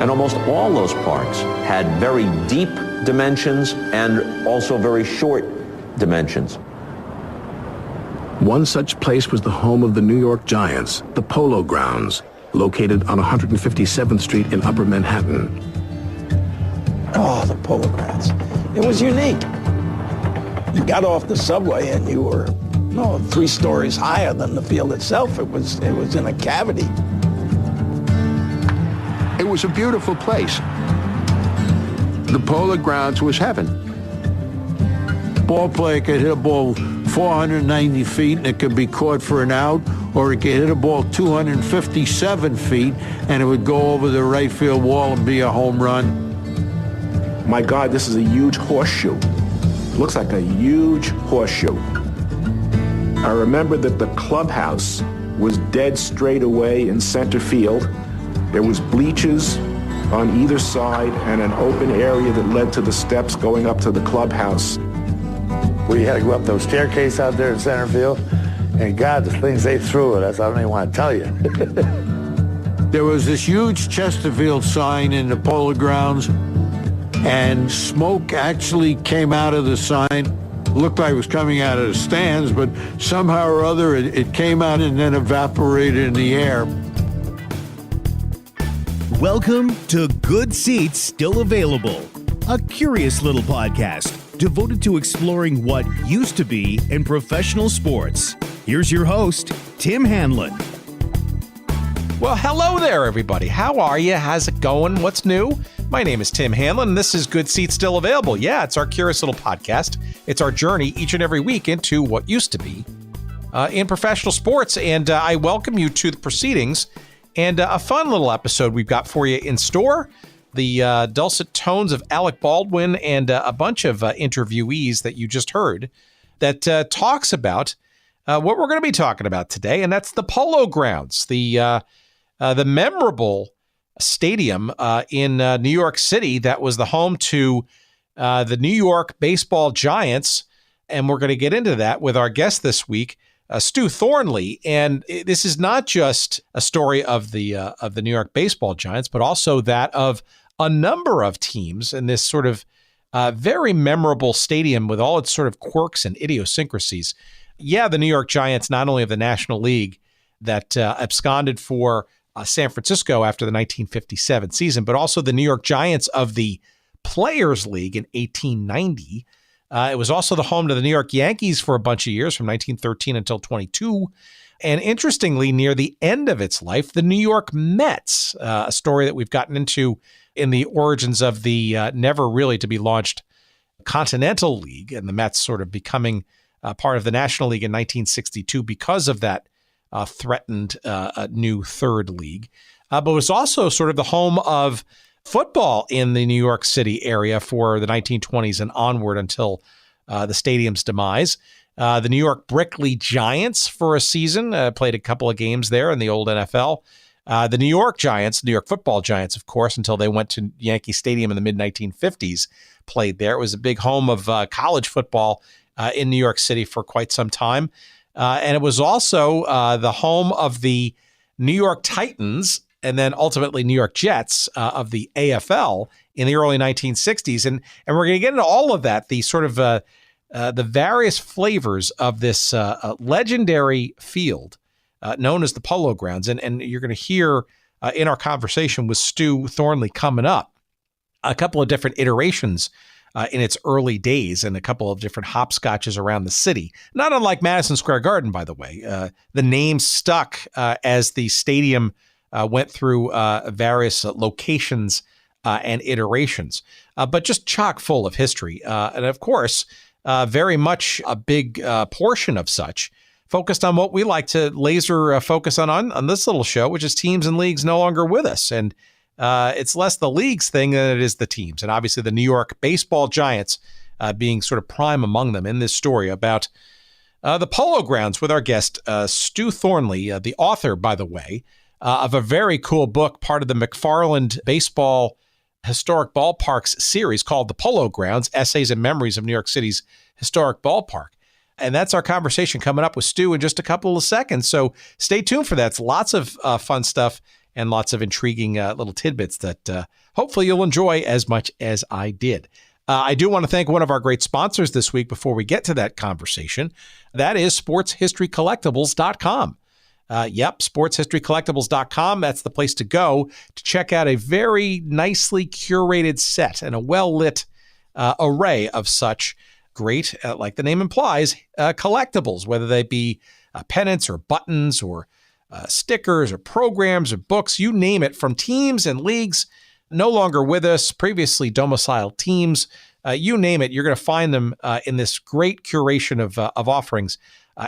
And almost all those parks had very deep dimensions and also very short dimensions. One such place was the home of the New York Giants, the Polo Grounds, located on 157th Street in Upper Manhattan. Oh, the Polo Grounds. It was unique. You got off the subway and you were 3 stories higher than the field itself. It was in a cavity. It was a beautiful place. The Polo Grounds was heaven. Ball player could hit a ball 490 feet and it could be caught for an out, or it could hit a ball 257 feet and it would go over the right field wall and be a home run. My God, this is a huge horseshoe. It looks like a huge horseshoe. I remember that the clubhouse was dead straight away in center field. There was bleachers on either side and an open area that led to the steps going up to the clubhouse. We had to go up those staircases out there in center field, and God, the things they threw at us, I don't even want to tell you. There was this huge Chesterfield sign in the Polo Grounds, and smoke actually came out of the sign. Looked like it was coming out of the stands, but somehow or other it came out and then evaporated in the air. Welcome to Good Seats Still Available, a curious little podcast devoted to exploring what used to be in professional sports. Here's your host, Tim Hanlon. Well, hello there, everybody. How are you? How's it going? What's new? My name is Tim Hanlon, and this is Good Seats Still Available. Yeah, it's our curious little podcast. It's our journey each and every week into what used to be in professional sports, and I welcome you to the proceedings and a fun little episode we've got for you in store. The dulcet tones of Alec Baldwin and a bunch of interviewees that you just heard that talks about what we're going to be talking about today, and that's the Polo Grounds, the memorable stadium in New York City that was the home to the New York baseball Giants, and we're going to get into that with our guest this week, Stew Thornley. And this is not just a story of the New York baseball Giants, but also that of a number of teams in this sort of very memorable stadium with all its sort of quirks and idiosyncrasies. Yeah, the New York Giants, not only of the National League that absconded for San Francisco after the 1957 season, but also the New York Giants of the Players League in 1890. It was also the home to the New York Yankees for a bunch of years from 1913 until 22. And interestingly, near the end of its life, the New York Mets, a story that we've gotten into in the origins of the never really to be launched Continental League, and the Mets sort of becoming part of the National League in 1962 because of that threatened new third league. But it was also sort of the home of football in the New York City area for the 1920s and onward until the stadium's demise. The New York Brickley Giants for a season played a couple of games there in the old NFL. The New York Giants, New York football Giants, of course, until they went to Yankee Stadium in the mid-1950s, played there. It was a big home of college football in New York City for quite some time. And it was also the home of the New York Titans and then ultimately New York Jets of the AFL in the early 1960s. And we're going to get into all of that, the sort of the various flavors of this legendary field known as the Polo Grounds. And you're going to hear in our conversation with Stew Thornley coming up a couple of different iterations in its early days and a couple of different hopscotches around the city. Not unlike Madison Square Garden, by the way. The name stuck as the stadium went through various locations and iterations, but just chock full of history. And of course, very much a big portion of such focused on what we like to laser focus on this little show, which is teams and leagues no longer with us. And it's less the leagues thing than it is the teams. And obviously the New York baseball Giants being sort of prime among them in this story about the Polo Grounds with our guest, Stew Thornley, the author, by the way, of a very cool book, part of the McFarland Baseball Historic Ballparks series called The Polo Grounds, Essays and Memories of New York City's Historic Ballpark. And that's our conversation coming up with Stew in just a couple of seconds. So stay tuned for that. It's lots of fun stuff and lots of intriguing little tidbits that hopefully you'll enjoy as much as I did. I do want to thank one of our great sponsors this week before we get to that conversation. That is sportshistorycollectibles.com. Sportshistorycollectibles.com. That's the place to go to check out a very nicely curated set and a well-lit array of such great, like the name implies, collectibles, whether they be pennants or buttons or stickers or programs or books, you name it, from teams and leagues no longer with us, previously domiciled teams, you name it, you're going to find them in this great curation of offerings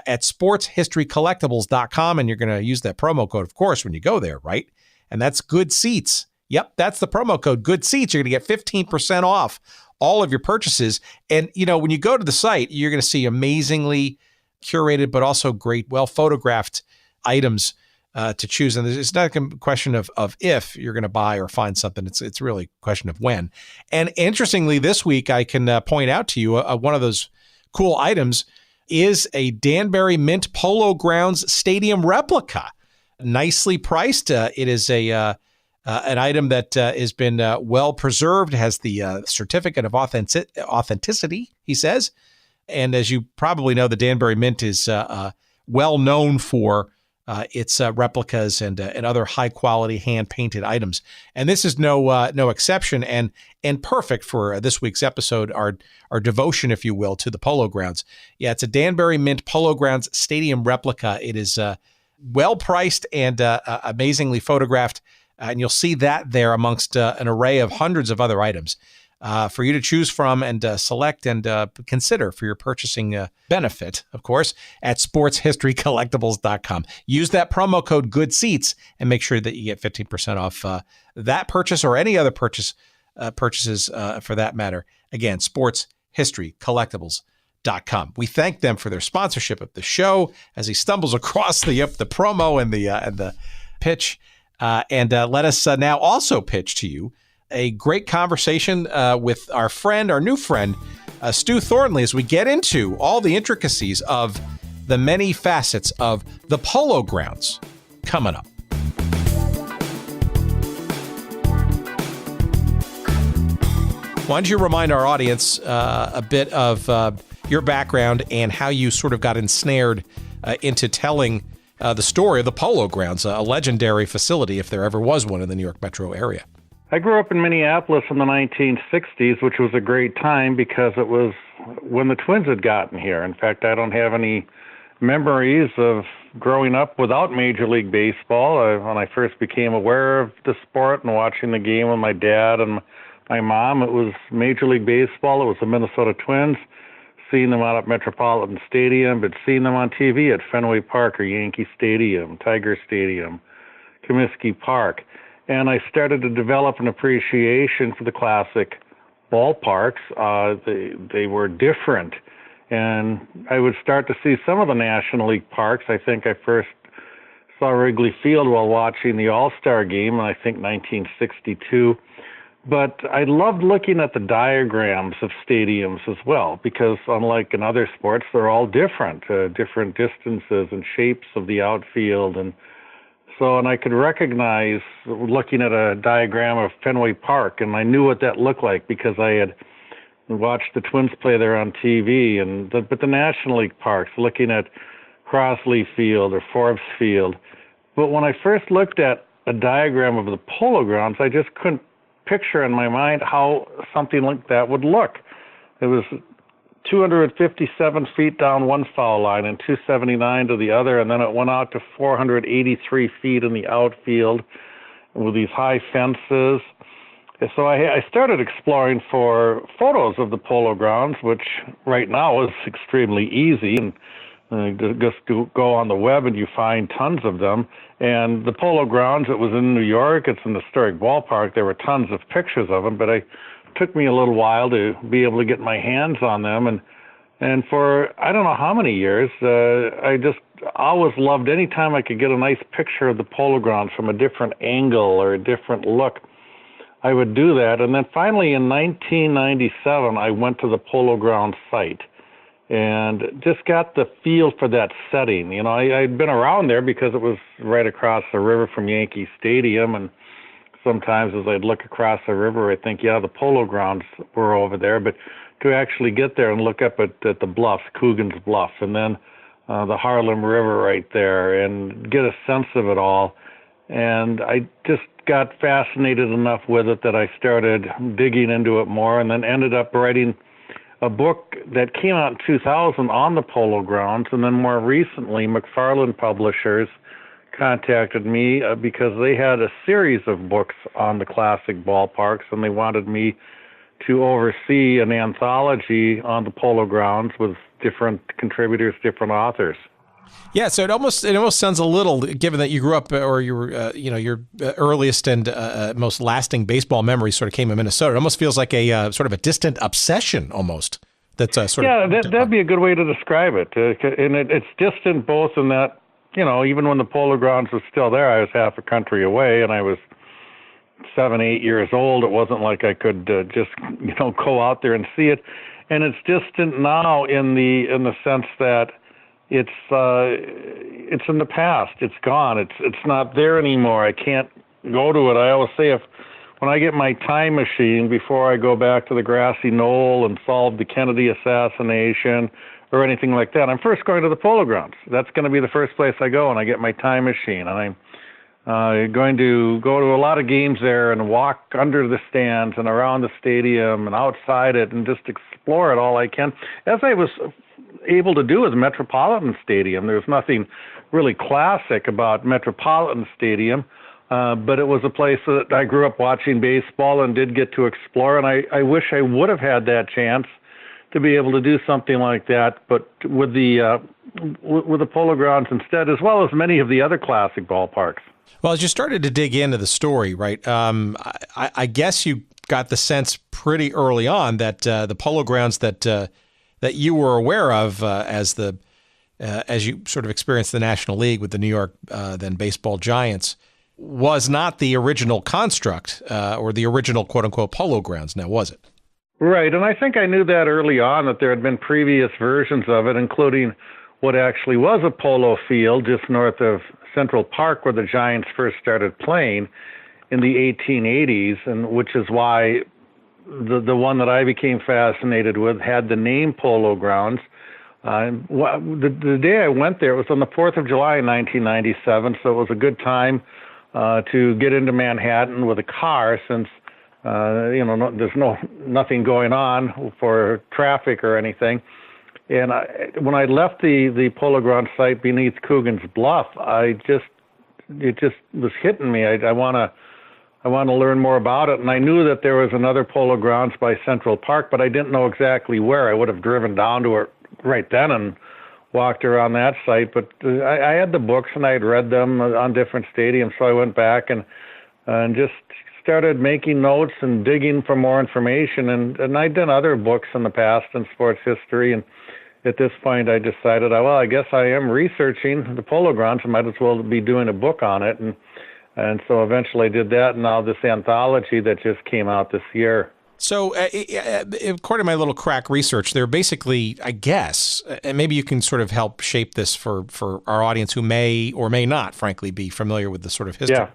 at sportshistorycollectibles.com, and you're going to use that promo code, of course, when you go there, right? And that's Good Seats. Yep, that's the promo code, Good Seats. You're going to get 15% off all of your purchases. And, when you go to the site, you're going to see amazingly curated, but also great, well-photographed items to choose. And it's not a question of if you're going to buy or find something. It's really a question of when. And interestingly, this week, I can point out to you one of those cool items is a Danbury Mint Polo Grounds Stadium replica. Nicely priced. It is an item that has been well preserved, has the certificate of authenticity, he says. And as you probably know, the Danbury Mint is well known for its replicas and other high quality hand painted items. And this is no exception, and perfect for this week's episode, our devotion, if you will, to the Polo Grounds. Yeah, it's a Danbury Mint Polo Grounds Stadium replica. It is well priced and amazingly photographed, and you'll see that there amongst an array of hundreds of other items for you to choose from and select and consider for your purchasing benefit, of course, at sportshistorycollectibles.com. Use that promo code GOODSEATS and make sure that you get 15% off that purchase or any other purchases for that matter. Again, sportshistorycollectibles.com. We thank them for their sponsorship of the show as he stumbles across the promo and the pitch. And let us now also pitch to you a great conversation with our new friend, Stew Thornley, as we get into all the intricacies of the many facets of the Polo Grounds coming up. Why don't you remind our audience a bit of your background and how you sort of got ensnared into telling the story of the Polo Grounds, a legendary facility, if there ever was one in the New York metro area. I grew up in Minneapolis in the 1960s, which was a great time because it was when the Twins had gotten here. In fact, I don't have any memories of growing up without Major League Baseball. When I first became aware of the sport and watching the game with my dad and my mom, it was Major League Baseball. It was the Minnesota Twins. Seeing them out at Metropolitan Stadium, but seeing them on TV at Fenway Park or Yankee Stadium, Tiger Stadium, Comiskey Park. And I started to develop an appreciation for the classic ballparks. They were different. And I would start to see some of the National League parks. I think I first saw Wrigley Field while watching the All-Star game in, I think, 1962. But I loved looking at the diagrams of stadiums as well, because unlike in other sports, they're all different distances and shapes of the outfield. And I could recognize looking at a diagram of Fenway Park, and I knew what that looked like because I had watched the Twins play there on TV. But the National League parks, looking at Crossley Field or Forbes Field. But when I first looked at a diagram of the Polo Grounds, I just couldn't picture in my mind how something like that would look. It was 257 feet down one foul line and 279 to the other, and then it went out to 483 feet in the outfield with these high fences. And so I started exploring for photos of the Polo Grounds, which right now is extremely easy. And just go on the web and you find tons of them. And the Polo Grounds, it was in New York. It's an historic ballpark. There were tons of pictures of them, but it took me a little while to be able to get my hands on them. And for I don't know how many years, I just always loved any time I could get a nice picture of the Polo Grounds from a different angle or a different look, I would do that. And then finally in 1997, I went to the Polo Grounds site. and just got the feel for that setting. You know, I'd been around there because it was right across the river from Yankee Stadium, and sometimes as I'd look across the river, I'd think, yeah, the Polo Grounds were over there, but to actually get there and look up at the bluffs, Coogan's Bluff, and then the Harlem River right there, and get a sense of it all. And I just got fascinated enough with it that I started digging into it more, and then ended up writing a book that came out in 2000 on the Polo Grounds. And then more recently, McFarland Publishers contacted me because they had a series of books on the classic ballparks, and they wanted me to oversee an anthology on the Polo Grounds with different contributors, different authors. Yeah, so it almost sounds a little, given that you grew up, or you were, your earliest and most lasting baseball memories sort of came in Minnesota. It almost feels like a sort of a distant obsession, almost. That's sort of. Yeah, that'd be a good way to describe it. And it's distant both in that, even when the Polo Grounds was still there, I was half a country away, and I was 7, 8 years old. It wasn't like I could just go out there and see it. And it's distant now in the sense that it's in the past. It's gone. It's not there anymore. I can't go to it. I always say when I get my time machine, before I go back to the grassy knoll and solve the Kennedy assassination or anything like that, I'm first going to the Polo Grounds. That's going to be the first place I go when I get my time machine. And I'm going to go to a lot of games there and walk under the stands and around the stadium and outside it and just explore it all I can, as I was able to do with Metropolitan Stadium. There's nothing really classic about Metropolitan Stadium, but it was a place that I grew up watching baseball and did get to explore, and I wish I would have had that chance to be able to do something like that, but with the Polo Grounds instead, as well as many of the other classic ballparks. Well, as you started to dig into the story, right, I guess you got the sense pretty early on that the Polo Grounds that you were aware of as you sort of experienced the National League with the New York then baseball giants was not the original construct or the original quote-unquote Polo Grounds, now was it? Right, and I think I knew that early on, that there had been previous versions of it, including what actually was a polo field just north of Central Park where the Giants first started playing in the 1880s, and which is why the one that I became fascinated with had the name Polo Grounds. The day I went there, it was on the 4th of July in 1997, so it was a good time to get into Manhattan with a car, since there's nothing going on for traffic or anything. And when I left the Polo Grounds site beneath Coogan's Bluff, it just was hitting me. I want to learn more about it. And I knew that there was another Polo Grounds by Central Park, but I didn't know exactly where. I would have driven down to it right then and walked around that site. But I had the books and I had read them on different stadiums, so I went back and just started making notes and digging for more information. And I'd done other books in the past in sports history, and at this point I decided, I guess I am researching the Polo Grounds. I might as well be doing a book on it. And so eventually I did that, and now this anthology that just came out this year. So according to my little crack research, they're basically, I guess, and maybe you can sort of help shape this for our audience who may or may not, frankly, be familiar with the sort of history. Yeah.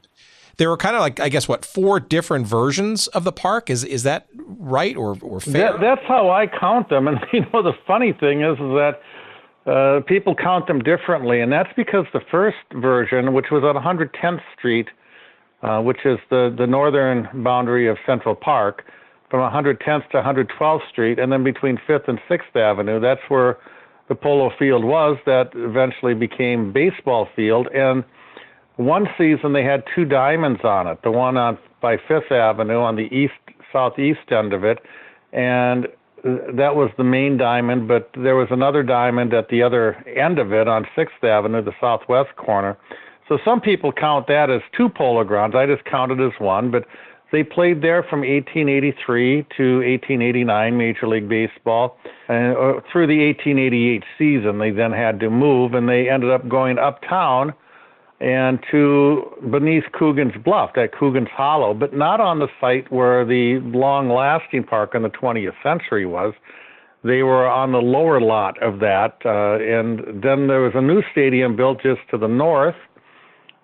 There were kind of like, I guess, 4 different versions of the park? Is that right or fair? That's how I count them. And, the funny thing is that people count them differently. And that's because the first version, which was on 110th Street, which is the northern boundary of Central Park, from 110th to 112th Street, and then between 5th and 6th Avenue, that's where the polo field was that eventually became baseball field. And one season they had 2 diamonds on it, the one by 5th Avenue on the southeast end of it, and that was the main diamond, but there was another diamond at the other end of it on 6th Avenue, the southwest corner. So some people count that as 2 Polo Grounds. I just count it as 1, but they played there from 1883 to 1889 Major League Baseball. And through the 1888 season, they then had to move, and they ended up going uptown and to beneath Coogan's Bluff, that Coogan's Hollow, but not on the site where the long-lasting park in the 20th century was. they were on the lower lot of that. And then there was a new stadium built just to the north.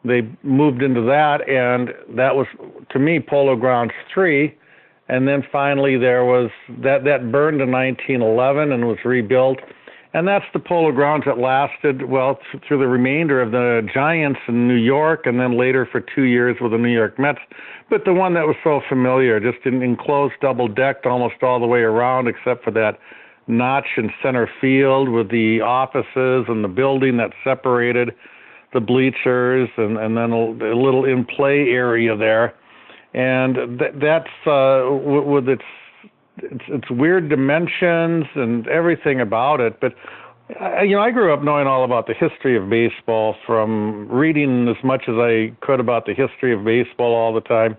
They moved into that, and that was, to me, Polo Grounds 3. And then finally there was, that burned in 1911 and was rebuilt. And that's the Polo Grounds that lasted, well, through the remainder of the Giants in New York, and then later for 2 years with the New York Mets. But the one that was so familiar, just an enclosed, double-decked almost all the way around, except for that notch in center field with the offices and the building that separated the bleachers, and then a little in-play area there. And that's with its weird dimensions and everything about it. But I grew up knowing all about the history of baseball from reading as much as I could about the history of baseball all the time,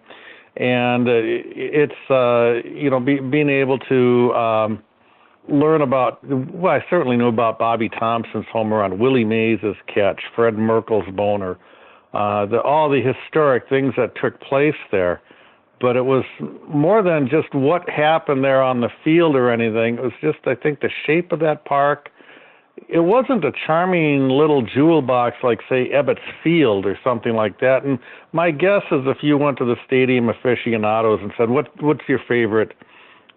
and being able to learn about. Well, I certainly knew about Bobby Thompson's home run, Willie Mays' catch, Fred Merkel's boner, all the historic things that took place there. But it was more than just what happened there on the field or anything. It was just, I think, the shape of that park. It wasn't a charming little jewel box like, say, Ebbets Field or something like that. And my guess is if you went to the stadium aficionados and said, what's your favorite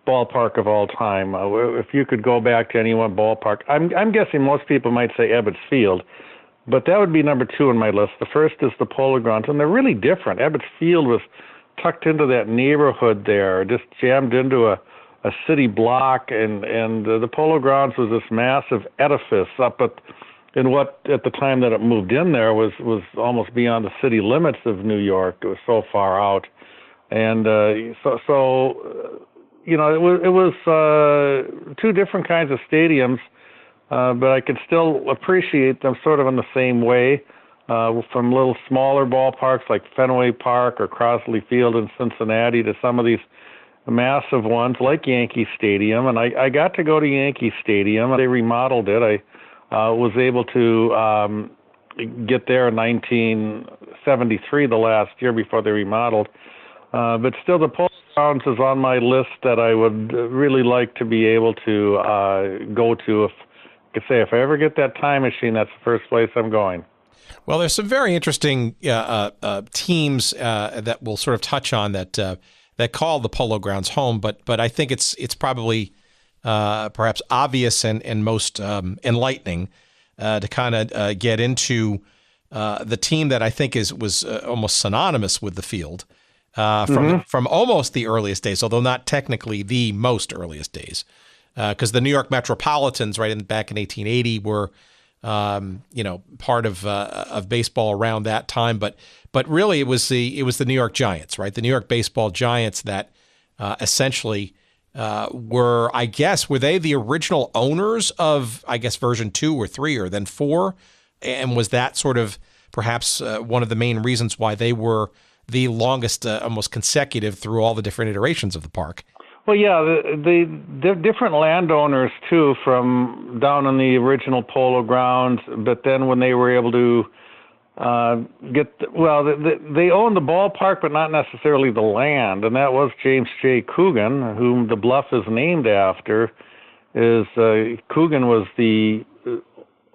ballpark of all time? If you could go back to any one ballpark, I'm guessing most people might say Ebbets Field. But that would be number 2 on my list. The first is the Polo Grounds, and they're really different. Ebbets Field was tucked into that neighborhood there, just jammed into a city block, and the Polo Grounds was this massive edifice up in what at the time that it moved in there was almost beyond the city limits of New York. It was so far out, and it was 2 different kinds of stadiums, but I could still appreciate them sort of in the same way. From little smaller ballparks like Fenway Park or Crosley Field in Cincinnati to some of these massive ones like Yankee Stadium. And I got to go to Yankee Stadium. They remodeled it. I was able to get there in 1973, the last year before they remodeled. But still, the Polo Grounds is on my list that I would really like to be able to go to. If I ever get that time machine, that's the first place I'm going. Well, there's some very interesting teams that we'll sort of touch on that call the Polo Grounds home, but I think it's probably perhaps obvious and most enlightening to kind of get into the team that I think was almost synonymous with the field from almost the earliest days, although not technically the most earliest days, because the New York Metropolitans, back in 1880, were part of baseball around that time, but really it was the New York Giants, right? The New York baseball Giants that essentially were they the original owners of, I guess, version 2 or 3 or then 4, and was that sort of perhaps one of the main reasons why they were the longest, almost consecutive through all the different iterations of the park? Well, yeah, the different landowners, too, from down on the original Polo Grounds, but then when they were able to they owned the ballpark, but not necessarily the land, and that was James J. Coogan, whom the bluff is named after. Coogan was the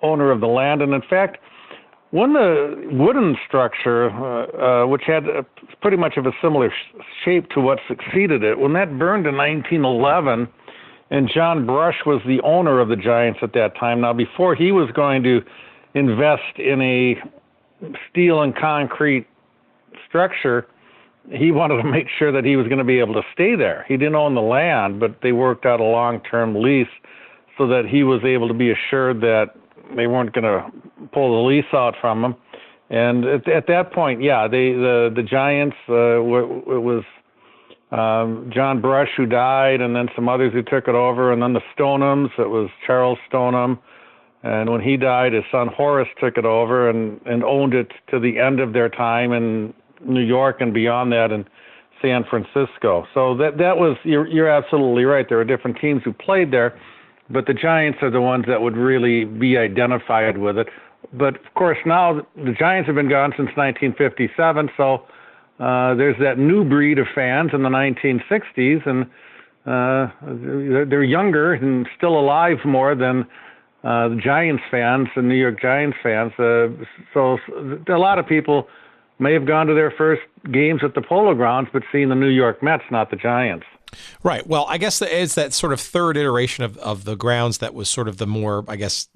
owner of the land, and in fact, when the wooden structure, which had pretty much of a similar shape to what succeeded it, when that burned in 1911, and John Brush was the owner of the Giants at that time. Now, before he was going to invest in a steel and concrete structure, he wanted to make sure that he was going to be able to stay there. He didn't own the land, but they worked out a long-term lease so that he was able to be assured that they weren't going to pull the lease out from him. And at that point, the Giants, it was John Brush who died, and then some others who took it over, and then the Stonehams, it was Charles Stoneham. And when he died, his son Horace took it over and owned it to the end of their time in New York and beyond that in San Francisco. So that was, you're absolutely right. There were different teams who played there, but the Giants are the ones that would really be identified with it. But, of course, now the Giants have been gone since 1957, so there's that new breed of fans in the 1960s, and they're younger and still alive more than the Giants fans and New York Giants fans. So a lot of people may have gone to their first games at the Polo Grounds, but seen the New York Mets, not the Giants. Right. Well, I guess it's that sort of third iteration of the grounds that was sort of the more, I guess,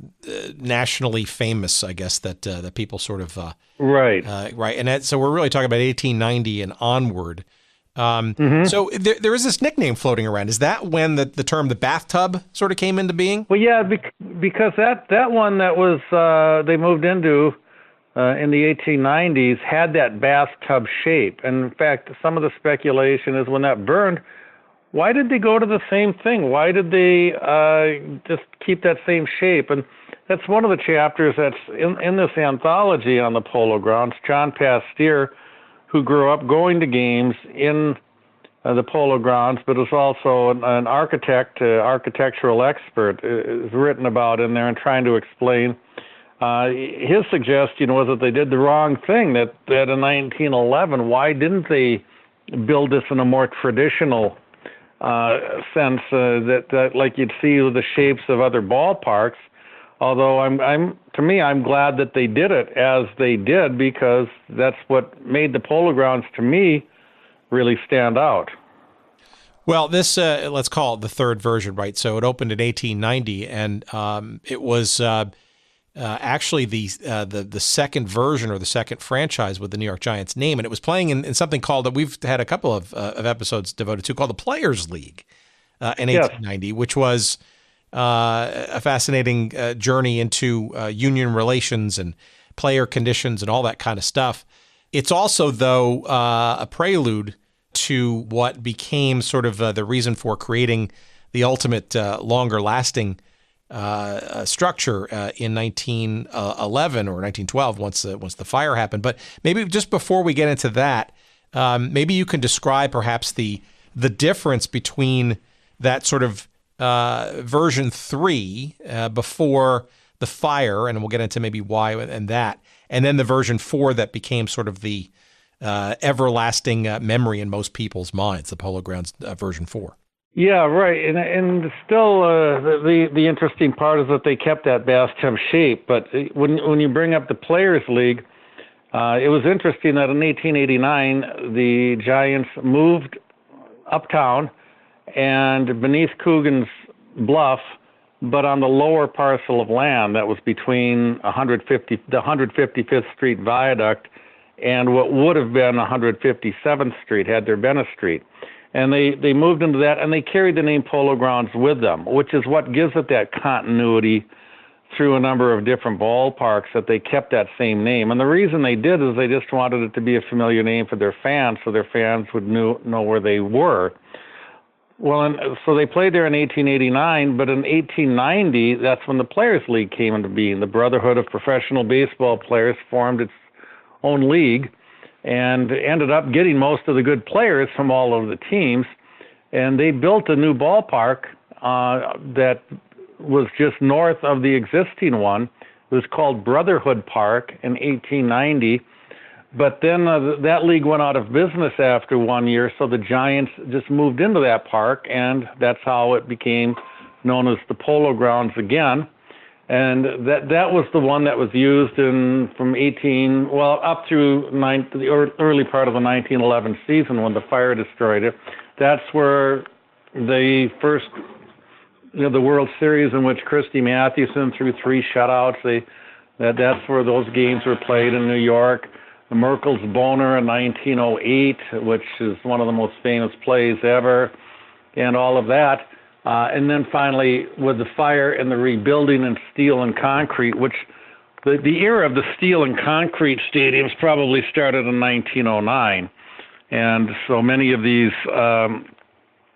nationally famous, I guess, that people sort of... right. Right. And so we're really talking about 1890 and onward. So there is this nickname floating around. Is that when the term the bathtub sort of came into being? Well, yeah, because that one that was they moved into in the 1890s had that bathtub shape. And in fact, some of the speculation is when that burned, why did they go to the same thing? Why did they just keep that same shape? And that's one of the chapters that's in this anthology on the Polo Grounds. John Pasteur, who grew up going to games in the Polo Grounds, but is also an architect, architectural expert, is written about in there and trying to explain. His suggestion was that they did the wrong thing, that in 1911, why didn't they build this in a more traditional sense, that like you'd see with the shapes of other ballparks? Although I'm glad that they did it as they did, because that's what made the Polo Grounds to me really stand out. Well, this let's call it the third version, right? So it opened in 1890, and it was actually the second version or the second franchise with the New York Giants name, and it was playing in something called that we've had a couple of episodes devoted to, called the Players League in 1890, which was a fascinating journey into union relations and player conditions and all that kind of stuff. It's also, though, a prelude to what became sort of the reason for creating the ultimate longer-lasting structure in 1911 or 1912 once the fire happened. But maybe just before we get into that, maybe you can describe perhaps the difference between that sort of version 3 before the fire, and we'll get into maybe why and that, and then the version 4 that became sort of the everlasting memory in most people's minds, the Polo Grounds version 4. Yeah, right. And still, the interesting part is that they kept that bathtub shape. But when you bring up the Players League, it was interesting that in 1889 the Giants moved uptown and beneath Coogan's bluff, but on the lower parcel of land that was between the 155th Street Viaduct and what would have been 157th Street had there been a street. And they moved into that, and they carried the name Polo Grounds with them, which is what gives it that continuity through a number of different ballparks, that they kept that same name. And the reason they did is they just wanted it to be a familiar name for their fans, so their fans would know where they were. Well, and so they played there in 1889, but in 1890, that's when the Players League came into being. The Brotherhood of Professional Baseball Players formed its own league and ended up getting most of the good players from all of the teams. And they built a new ballpark that was just north of the existing one. It was called Brotherhood Park in 1890. But then that league went out of business after 1 year, so the Giants just moved into that park, and that's how it became known as the Polo Grounds again. And that was the one that was used up through the early part of the 1911 season when the fire destroyed it. That's where the first, the World Series in which Christy Mathewson threw 3 shutouts. That's where those games were played in New York. The Merkel's Boner in 1908, which is one of the most famous plays ever, and all of that. And then finally, with the fire and the rebuilding in steel and concrete, which the era of the steel and concrete stadiums probably started in 1909. And so many of these, and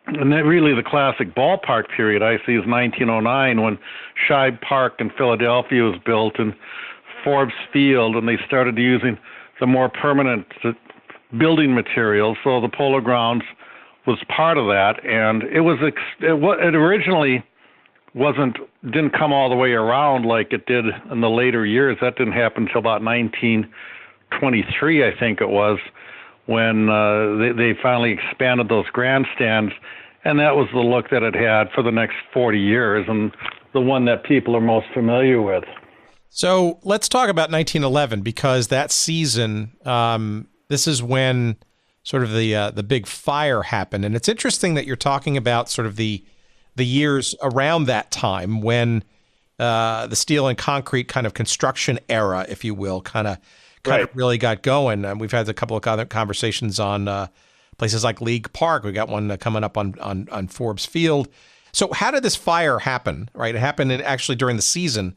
then really the classic ballpark period I see is 1909, when Shibe Park in Philadelphia was built and Forbes Field, and they started using the more permanent building materials. So the Polo Grounds was part of that, and it originally didn't come all the way around like it did in the later years. That didn't happen until about 1923, I think it was, when they finally expanded those grandstands And that was the look that it had for the next 40 years, and the one that people are most familiar with. So let's talk about 1911, because that season, this is when sort of the big fire happened. And it's interesting that you're talking about sort of the years around that time when the steel and concrete kind of construction era, if you will, kind of really got going. And we've had a couple of other conversations on places like League Park. We got one coming up on Forbes Field. So how did this fire happen, right? It happened actually during the season.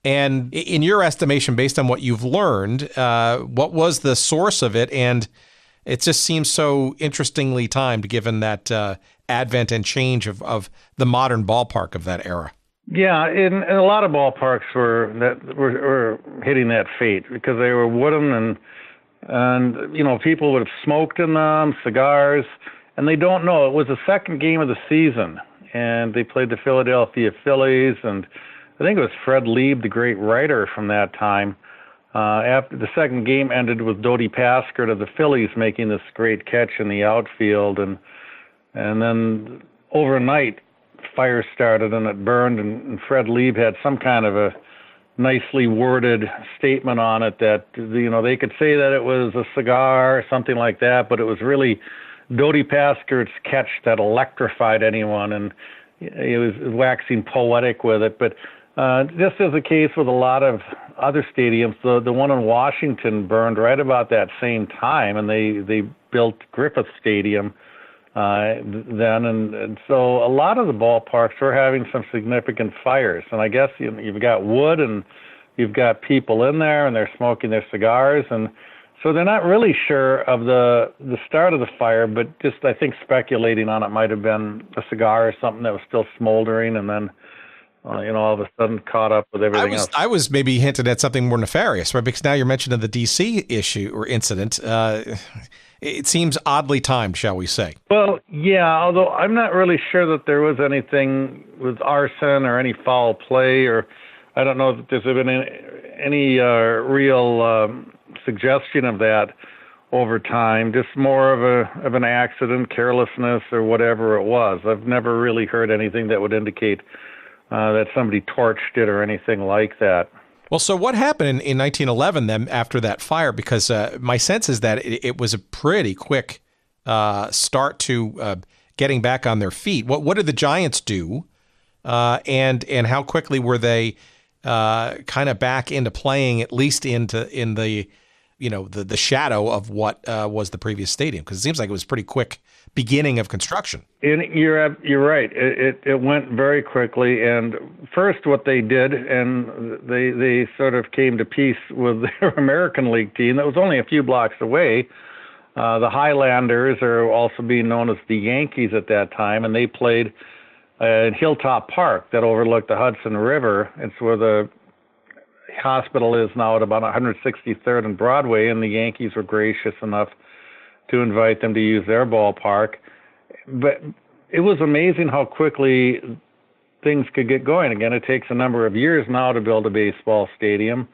And in your estimation, based on what you've learned, what was the source of it? And it just seems so interestingly timed, given that advent and change of the modern ballpark of that era. Yeah, and a lot of ballparks were hitting that fate because they were wooden and you know, people would have smoked in them, cigars, and they don't know. It was the second game of the season, and they played the Philadelphia Phillies, and I think it was Fred Lieb, the great writer from that time. After the second game ended with Dodie Paskert of the Phillies making this great catch in the outfield, and then overnight fire started and it burned, and Fred Lieb had some kind of a nicely worded statement on it that, you know, they could say that it was a cigar or something like that, but it was really Dodie Paskert's catch that electrified anyone, and he was waxing poetic with it. But just as the case with a lot of other stadiums, the one in Washington burned right about that same time, and they built Griffith Stadium then, and so a lot of the ballparks were having some significant fires. And I guess you've got wood and you've got people in there and they're smoking their cigars, and so they're not really sure of the start of the fire, but just I think speculating on it might have been a cigar or something that was still smoldering, and then you know, all of a sudden caught up with everything else. I was maybe hinted at something more nefarious, right? Because now you're mentioning the D.C. issue or incident. It seems oddly timed, shall we say? Well, yeah, although I'm not really sure that there was anything with arson or any foul play, or I don't know that there's been any real suggestion of that over time. Just more of an accident, carelessness, or whatever it was. I've never really heard anything that would indicate that somebody torched it or anything like that. Well, so what happened in 1911 then after that fire? Because my sense is that it was a pretty quick start to getting back on their feet. What did the Giants do, and how quickly were they kind of back into playing, at least in the the shadow of what was the previous stadium? Because it seems like it was pretty quick beginning of construction. And you're right. It went very quickly. And first, what they did, and they sort of came to peace with their American League team that was only a few blocks away. The Highlanders are also being known as the Yankees at that time, and they played in Hilltop Park that overlooked the Hudson River. It's where the hospital is now at about 163rd and Broadway, and the Yankees were gracious enough to invite them to use their ballpark. But it was amazing how quickly things could get going. Again, it takes a number of years now to build a baseball stadium,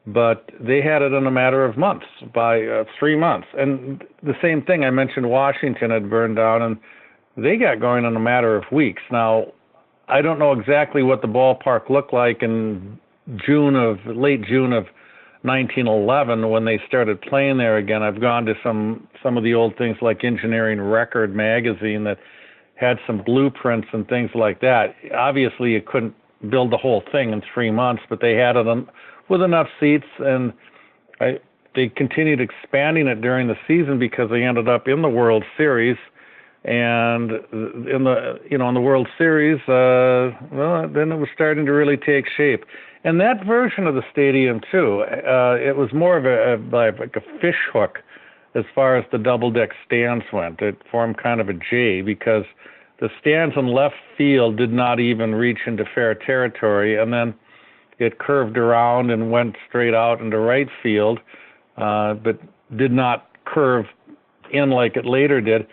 but they had it in a matter of months, by 3 months. And the same thing, I mentioned Washington had burned down, and they got going in a matter of weeks. Now, I don't know exactly what the ballpark looked like in late June of 1911 when they started playing there again. I've gone to some of the old things like Engineering Record magazine that had some blueprints and things like that. Obviously, you couldn't build the whole thing in 3 months, but they had it with enough seats, and they continued expanding it during the season because they ended up in the World Series. And in the World Series, then it was starting to really take shape. And that version of the stadium too, it was more of like a fish hook as far as the double deck stands went. It formed kind of a J because the stands in left field did not even reach into fair territory, and then it curved around and went straight out into right field, but did not curve in like it later did.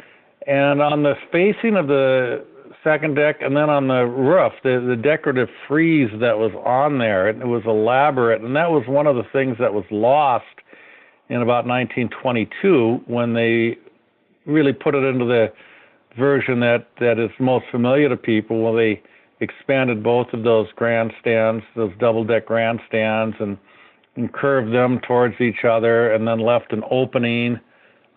And on the facing of the second deck and then on the roof, the decorative frieze that was on there, it was elaborate. And that was one of the things that was lost in about 1922 when they really put it into version that is most familiar to people. Well, they expanded both of those grandstands, those double-deck grandstands, and curved them towards each other, and then left an opening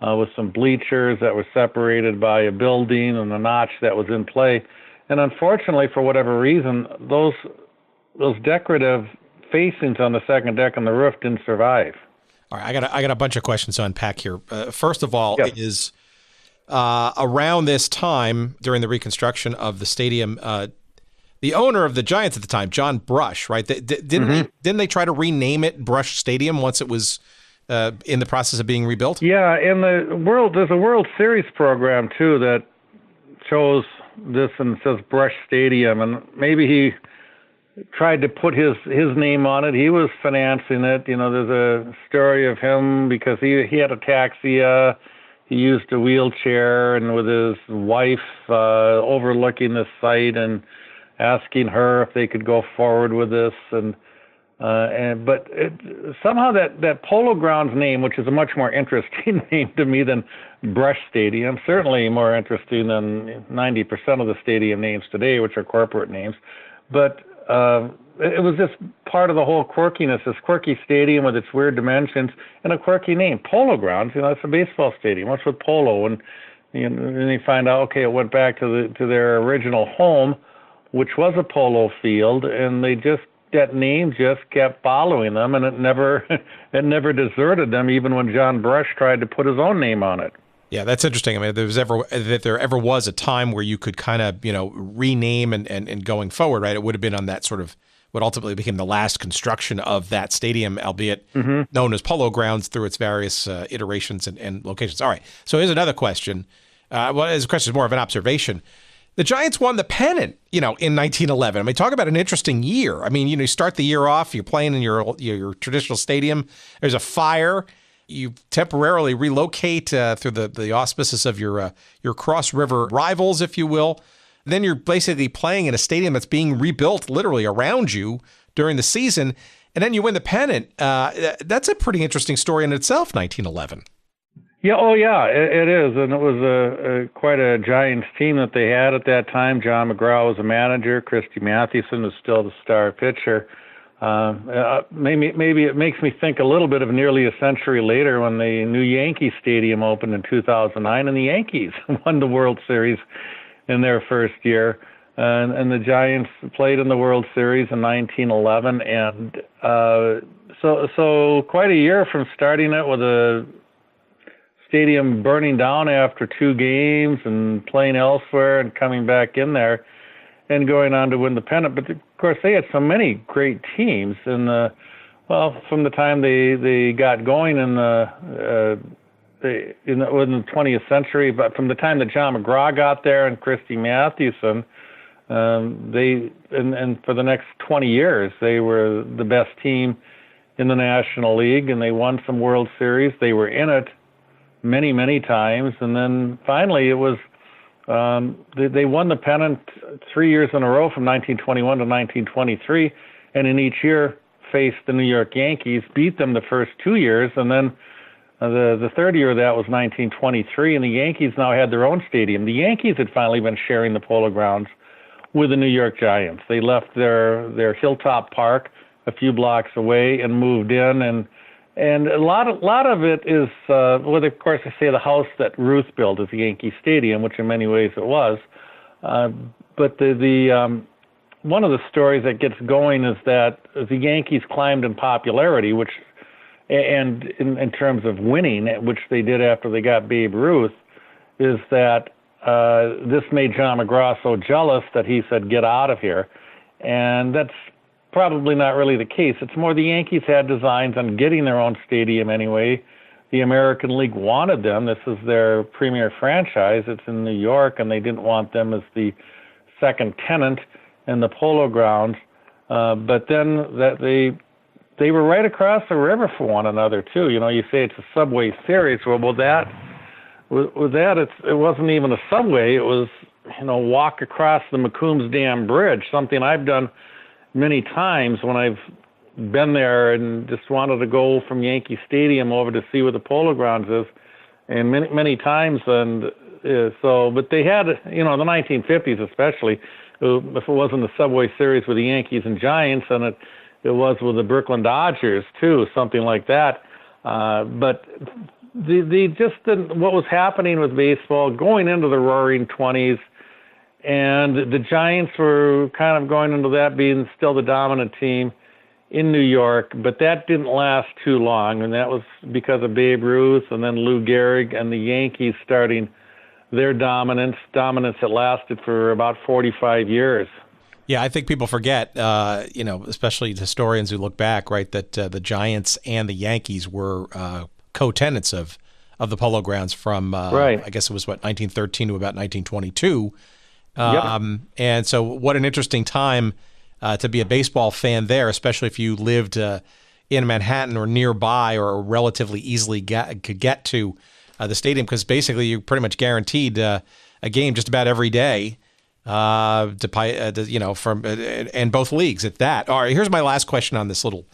with some bleachers that were separated by a building and a notch that was in play. And unfortunately, for whatever reason, those decorative facings on the second deck and the roof didn't survive. All right, I got a bunch of questions to unpack here. First of all, is around this time during the reconstruction of the stadium, the owner of the Giants at the time, John Brush, right? Didn't they try to rename it Brush Stadium once it was in the process of being rebuilt? Yeah, there's a World Series program too that chose this and says Brush Stadium, and maybe he tried to put his name on it. He was financing it. There's a story of him because he had ataxia. He used a wheelchair, and with his wife overlooking the site and asking her if they could go forward with this, but somehow that Polo Grounds name, which is a much more interesting name to me than Brush Stadium, certainly more interesting than 90% of the stadium names today, which are corporate names, but it was just part of the whole quirkiness, this quirky stadium with its weird dimensions and a quirky name. Polo Grounds, it's a baseball stadium. What's with polo? And then you find out, okay, it went back to their original home, which was a polo field, and that name just kept following them, and it never deserted them, even when John Brush tried to put his own name on it. Yeah, that's interesting. I mean, if there ever was a time where you could kind of, rename and going forward, right? It would have been on that sort of what ultimately became the last construction of that stadium, albeit known as Polo Grounds through its various iterations and locations. All right. So here's another question. This question is more of an observation. The Giants won the pennant, in 1911. I mean, talk about an interesting year. I mean, you start the year off, you're playing in your traditional stadium. There's a fire. You temporarily relocate through the auspices of your cross river rivals, if you will. Then you're basically playing in a stadium that's being rebuilt literally around you during the season. And then you win the pennant. That's a pretty interesting story in itself, 1911. Yeah, it is, and it was quite a Giants team that they had at that time. John McGraw was a manager. Christy Mathewson was still the star pitcher. Maybe it makes me think a little bit of nearly a century later when the new Yankee Stadium opened in 2009, and the Yankees won the World Series in their first year, and the Giants played in the World Series in 1911, and so quite a year from starting it with a stadium burning down after 2 games and playing elsewhere and coming back in there and going on to win the pennant. But of course, they had so many great teams, and from the time they got going in the 20th century, but from the time that John McGraw got there and Christy Mathewson, and for the next 20 years, they were the best team in the National League, and they won some World Series. They were in it many, many times, and then finally it was they won the pennant 3 years in a row from 1921 to 1923, and in each year faced the New York Yankees, beat them the first 2 years, and then the third year of that was 1923, and the Yankees now had their own stadium. The Yankees had finally been sharing the Polo Grounds with the New York Giants. They left their Hilltop Park a few blocks away and moved in, and a lot of it is, of course, I say the house that Ruth built is the Yankee Stadium, which in many ways it was. But the one of the stories that gets going is that the Yankees climbed in popularity, and in terms of winning, which they did after they got Babe Ruth, is that this made John McGraw so jealous that he said, "Get out of here," and that's probably not really the case. It's more the Yankees had designs on getting their own stadium anyway. The American League wanted them. This is their premier franchise. It's in New York, and they didn't want them as the second tenant in the Polo Grounds. But then they were right across the river from one another too. You say it's a subway series. Well, that it wasn't even a subway. It was walk across the McCombs Dam Bridge, something I've done many times when I've been there and just wanted to go from Yankee Stadium over to see where the Polo Grounds is, and many times, and But they had, the 1950s especially, if it wasn't the Subway Series with the Yankees and Giants, and it was with the Brooklyn Dodgers too, something like that. But what was happening with baseball going into the Roaring 20s, and the Giants were kind of going into that being still the dominant team in New York, but that didn't last too long, and that was because of Babe Ruth and then Lou Gehrig and the Yankees starting their dominance that lasted for about 45 years. Yeah, I think people forget, especially historians who look back, right, that the Giants and the Yankees were co-tenants of the Polo Grounds from, I guess it was, 1913 to about 1922. Yep. And so what an interesting time to be a baseball fan there, especially if you lived in Manhattan or nearby or relatively easily could get to the stadium, because basically you're pretty much guaranteed a game just about every day. From both leagues at that. All right, here's my last question on this little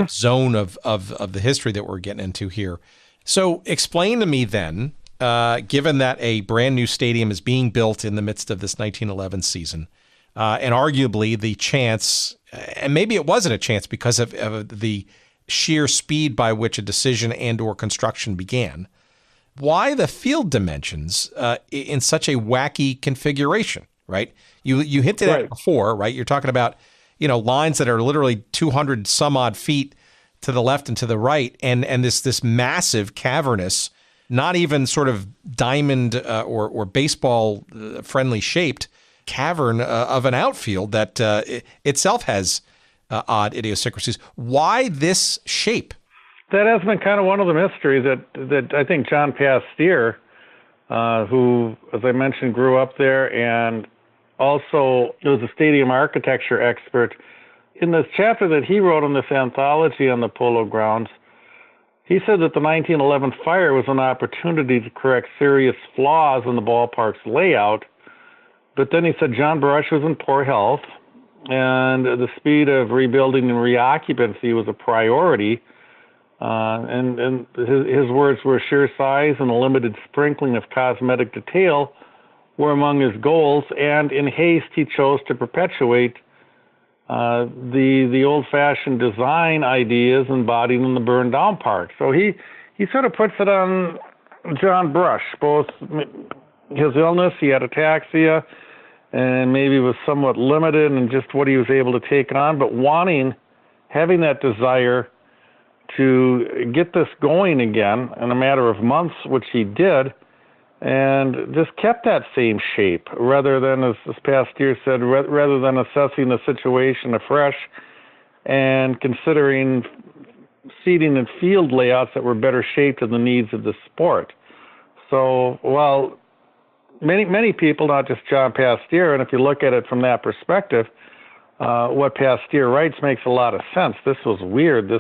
zone of the history that we're getting into here. So explain to me then, given that a brand new stadium is being built in the midst of this 1911 season, and arguably the chance, and maybe it wasn't a chance because of the sheer speed by which a decision and or construction began, why the field dimensions in such a wacky configuration, right? You hinted at it before, right? You're talking about, lines that are literally 200 some odd feet to the left and to the right, and this massive cavernous, not even sort of diamond or baseball friendly shaped cavern of an outfield that itself has odd idiosyncrasies. Why this shape? That has been kind of one of the mysteries that I think John Pasteur, who, as I mentioned, grew up there and also was a stadium architecture expert. In this chapter that he wrote in this anthology on the Polo Grounds, he said that the 1911 fire was an opportunity to correct serious flaws in the ballpark's layout. But then he said John Brush was in poor health, and the speed of rebuilding and reoccupancy was a priority. And his words were sheer size and a limited sprinkling of cosmetic detail were among his goals, and in haste he chose to perpetuate the old-fashioned design ideas embodied in the burned-down park. So he sort of puts it on John Brush, both his illness, he had ataxia, and maybe was somewhat limited in just what he was able to take on, but having that desire to get this going again in a matter of months, which he did, and just kept that same shape rather than, as Pasteur said, rather than assessing the situation afresh and considering seating and field layouts that were better shaped to the needs of the sport. So while many people, not just John Pasteur, and if you look at it from that perspective, what Pasteur writes makes a lot of sense. This was weird.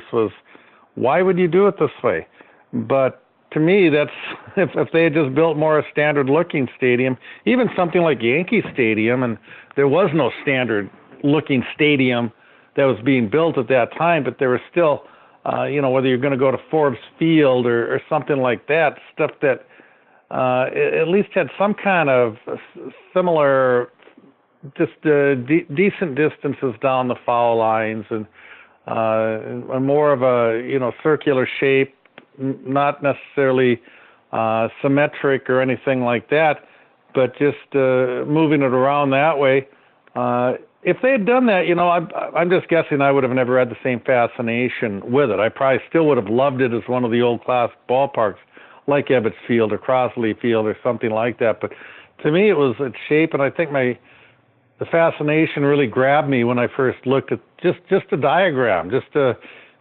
Why would you do it this way? But to me, that's if they had just built more a standard-looking stadium, even something like Yankee Stadium, and there was no standard-looking stadium that was being built at that time, but there was still, whether you're going to go to Forbes Field or something like that, stuff that at least had some kind of similar, just decent distances down the foul lines and more of a circular shape, not necessarily symmetric or anything like that, but just moving it around that way. If they had done that, I'm just guessing I would have never had the same fascination with it. I probably still would have loved it as one of the old class ballparks, like Ebbets Field or Crossley Field or something like that. But to me, it was its shape, and I think the fascination really grabbed me when I first looked at just a diagram,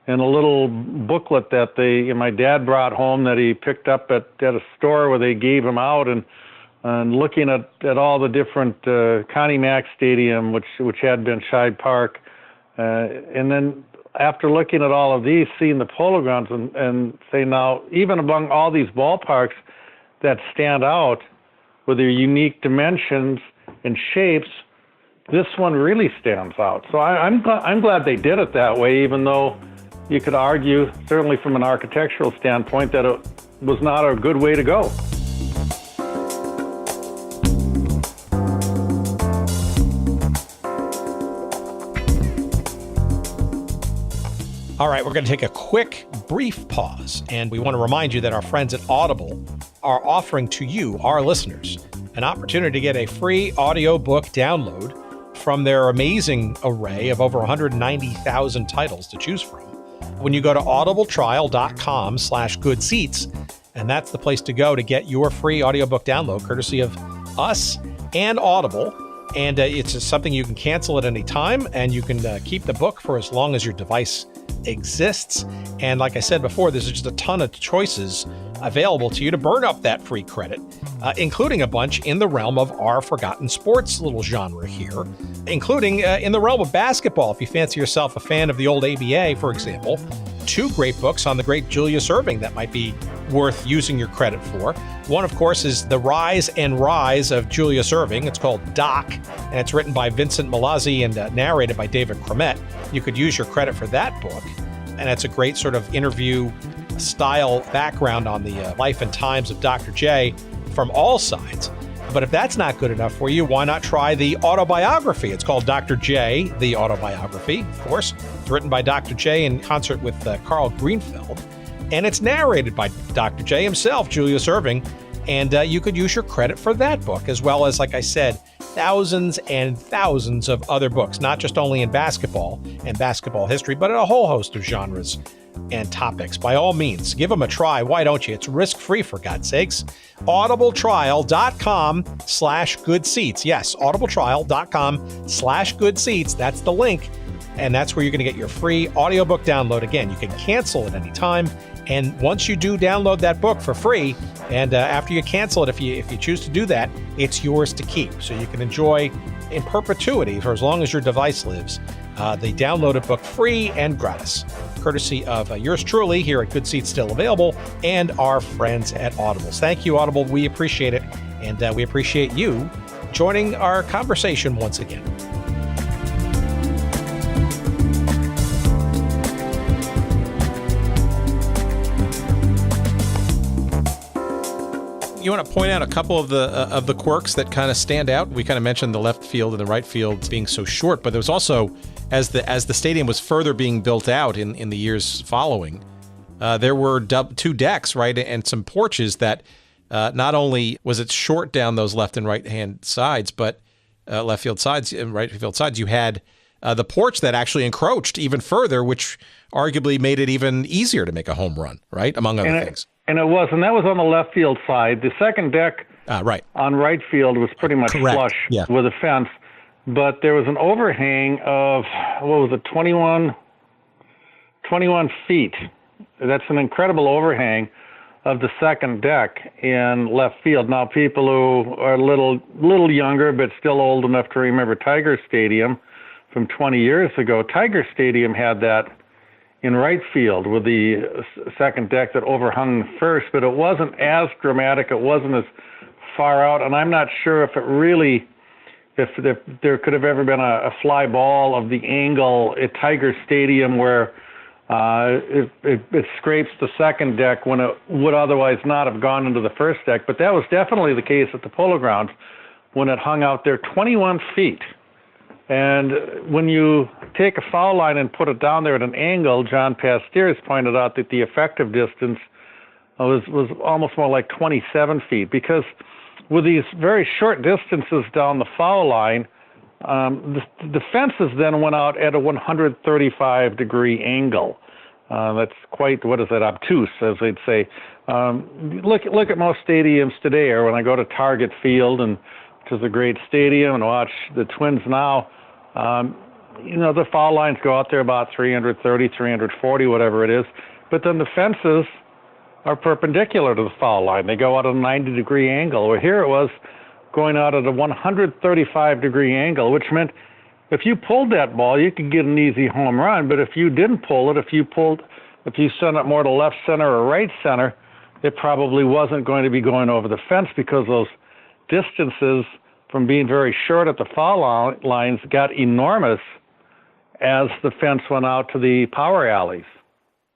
in a little booklet that my dad brought home that he picked up at a store where they gave them out, and looking at all the different Connie Mack Stadium, which had been Scheid Park, and then after looking at all of these, seeing the Polo Grounds and say, now, even among all these ballparks that stand out with their unique dimensions and shapes, this one really stands out. So I'm glad they did it that way, even though you could argue, certainly from an architectural standpoint, that it was not a good way to go. All right, we're going to take a quick, brief pause, and we want to remind you that our friends at Audible are offering to you, our listeners, an opportunity to get a free audiobook download from their amazing array of over 190,000 titles to choose from. When you go to audibletrial.com/goodseats, and that's the place to go to get your free audiobook download, courtesy of us and Audible. And it's something you can cancel at any time, and you can keep the book for as long as your device exists. And like I said before, there's just a ton of choices available to you to burn up that free credit, including a bunch in the realm of our forgotten sports little genre here, including in the realm of basketball. If you fancy yourself a fan of the old ABA, for example, 2 great books on the great Julius Erving that might be worth using your credit for. One, of course, is The Rise and Rise of Julius Erving. It's called Doc, and it's written by Vincent Milazzi and narrated by David Cromet. You could use your credit for that book, and it's a great sort of interview-style background on the life and times of Dr. J from all sides. But if that's not good enough for you, why not try the autobiography? It's called Dr. J, the Autobiography, of course. It's written by Dr. J in concert with Carl Greenfeld. And it's narrated by Dr. J himself, Julius Erving. And you could use your credit for that book, as well as, like I said, thousands and thousands of other books, not just only in basketball and basketball history, but in a whole host of genres and topics. By all means, give them a try. Why don't you? It's risk-free, for God's sakes. audibletrial.com/goodseats. Yes, audibletrial.com/goodseats. That's the link. And that's where you're going to get your free audiobook download. Again, you can cancel at any time. And once you do download that book for free, and after you cancel it, if you choose to do that, it's yours to keep. So you can enjoy in perpetuity, for as long as your device lives, the downloaded book free and gratis, courtesy of yours truly here at Good Seats Still Available and our friends at Audible. Thank you, Audible. We appreciate it, and we appreciate you joining our conversation once again. You want to point out a couple of the quirks that kind of stand out? We kind of mentioned the left field and the right field being so short, but there was also, as the stadium was further being built out in the years following, there were 2 decks, right, and some porches that not only was it short down those left and right hand sides, but left field sides and right field sides, you had the porch that actually encroached even further, which arguably made it even easier to make a home run, right, among other things. And that was on the left field side. The second deck right on right field was pretty much flush with a fence, but there was an overhang of, 21 feet. That's an incredible overhang of the second deck in left field. Now, people who are a little younger but still old enough to remember Tiger Stadium from 20 years ago, Tiger Stadium had that in right field with the second deck that overhung first, but it wasn't as dramatic. It wasn't as far out, and I'm not sure if there could have ever been a fly ball of the angle at Tiger Stadium where it scrapes the second deck when it would otherwise not have gone into the first deck. But that was definitely the case at the Polo Grounds when it hung out there 21 feet. And when you take a foul line and put it down there at an angle, John Pasteers pointed out that the effective distance was almost more like 27 feet, because with these very short distances down the foul line, the fences then went out at a 135-degree angle. That's quite, obtuse, as they'd say. Look at most stadiums today, or when I go to Target Field, which is a great stadium, and watch the Twins now, the foul lines go out there about 330, 340, whatever it is, but then the fences are perpendicular to the foul line. They go out at a 90-degree angle. Well, here it was going out at a 135-degree angle, which meant if you pulled that ball, you could get an easy home run. But if you didn't pull it, if you sent it more to left center or right center, it probably wasn't going to be going over the fence, because those distances from being very short at the foul lines got enormous as the fence went out to the power alleys.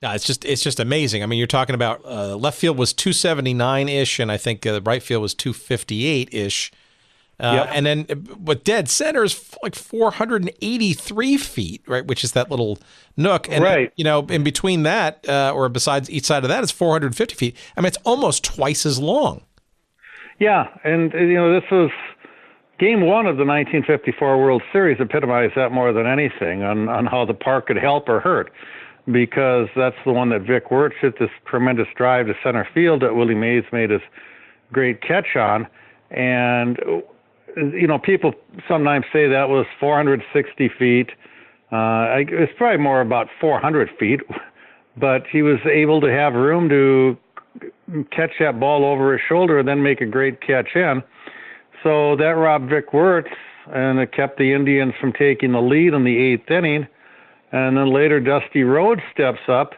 It's just amazing. I mean, you're talking about left field was 279-ish, and I think right field was 258-ish. And then what dead center is like 483 feet, right? Which is that little nook. And, in between that, or besides each side of that is 450 feet. I mean, it's almost twice as long. Yeah. And, this was Game 1 of the 1954 World Series epitomized that more than anything on how the park could help or hurt, because that's the one that Vic Wirtz hit this tremendous drive to center field that Willie Mays made his great catch on. And, people sometimes say that was 460 feet. It's probably more about 400 feet, but he was able to have room to catch that ball over his shoulder and then make a great catch in. So that robbed Vic Wirtz, and it kept the Indians from taking the lead in the 8th inning. And then later Dusty Rhodes steps up,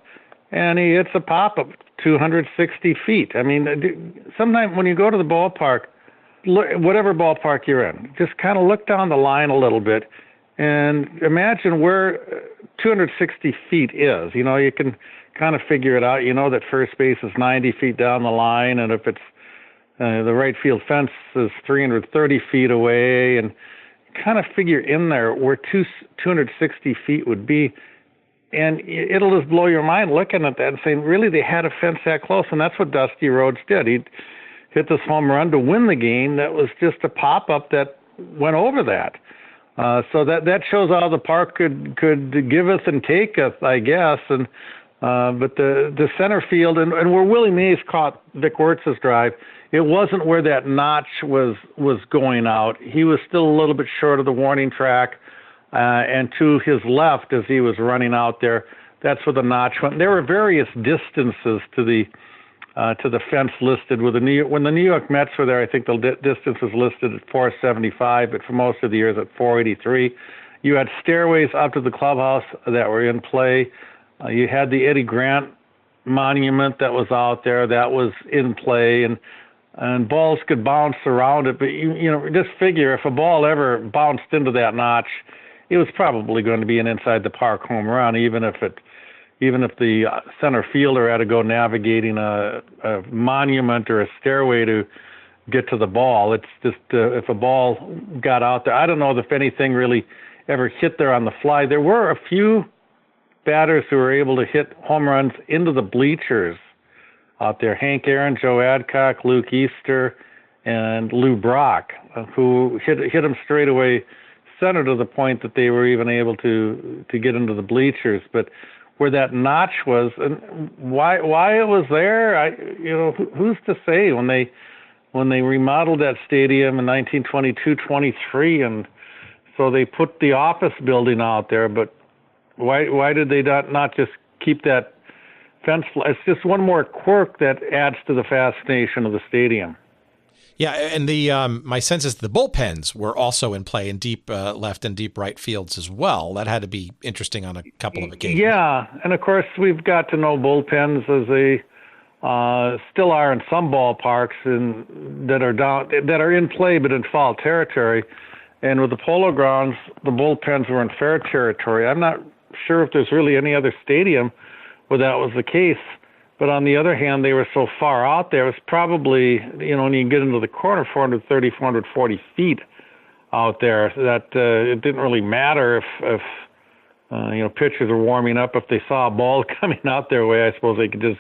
and he hits a pop-up 260 feet. I mean, sometimes when you go to the ballpark, whatever ballpark you're in, just kind of look down the line a little bit and imagine where 260 feet is. You can kind of figure it out. That first base is 90 feet down the line, and if it's the right field fence is 330 feet away, and kind of figure in there where 260 feet would be. And it'll just blow your mind looking at that and saying, really, they had a fence that close? And that's what Dusty Rhodes did. He hit this home run to win the game. That was just a pop-up that went over that. So that shows how the park could giveth and taketh, I guess. And but the center field, and where Willie Mays caught Vic Wirtz's drive, it wasn't where that notch was going out. He was still a little bit short of the warning track, and to his left as he was running out there, that's where the notch went. There were various distances to the fence listed. When the New York Mets were there, I think the distance was listed at 475, but for most of the years at 483. You had stairways up to the clubhouse that were in play. You had the Eddie Grant monument that was out there that was in play, and balls could bounce around it. But just figure if a ball ever bounced into that notch, it was probably going to be an inside the park home run, even if the center fielder had to go navigating a monument or a stairway to get to the ball. It's just if a ball got out there, I don't know if anything really ever hit there on the fly. There were a few batters who were able to hit home runs into the bleachers out there. Hank Aaron, Joe Adcock, Luke Easter, and Lou Brock, who hit them straight away center to the point that they were even able to get into the bleachers. But where that notch was and why it was there, who's to say? When they remodeled that stadium in 1922-23, and so they put the office building out there, but why did they not just keep that fence? It's just one more quirk that adds to the fascination of the stadium. Yeah, and my sense is the bullpens were also in play in deep left and deep right fields as well. That had to be interesting on a couple of occasions. Yeah, and of course we've got to know bullpens as they still are in some ballparks that are in play but in foul territory. And with the Polo Grounds, the bullpens were in fair territory. I'm not sure if there's really any other stadium where that was the case. But on the other hand, they were so far out there. It was probably, when you get into the corner, 430, 440 feet out there, that it didn't really matter if pitchers were warming up. If they saw a ball coming out their way, I suppose they could just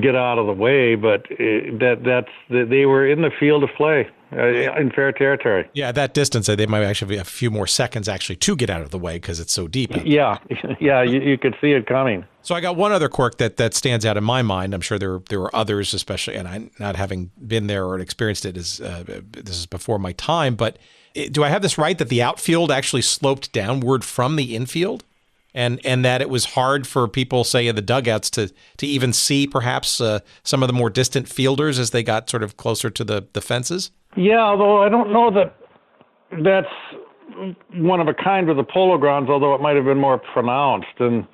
get out of the way. But they were in the field of play in fair territory. Yeah, that distance, they might actually be a few more seconds actually to get out of the way because it's so deep. Yeah, you could see it coming. So I got one other quirk that stands out in my mind. I'm sure there were others, especially, and I not having been there or experienced it, this is before my time. But do I have this right that the outfield actually sloped downward from the infield, and that it was hard for people, say, in the dugouts to even see perhaps some of the more distant fielders as they got sort of closer to the fences? Yeah, although I don't know that's one of a kind with the Polo Grounds, although it might have been more pronounced, and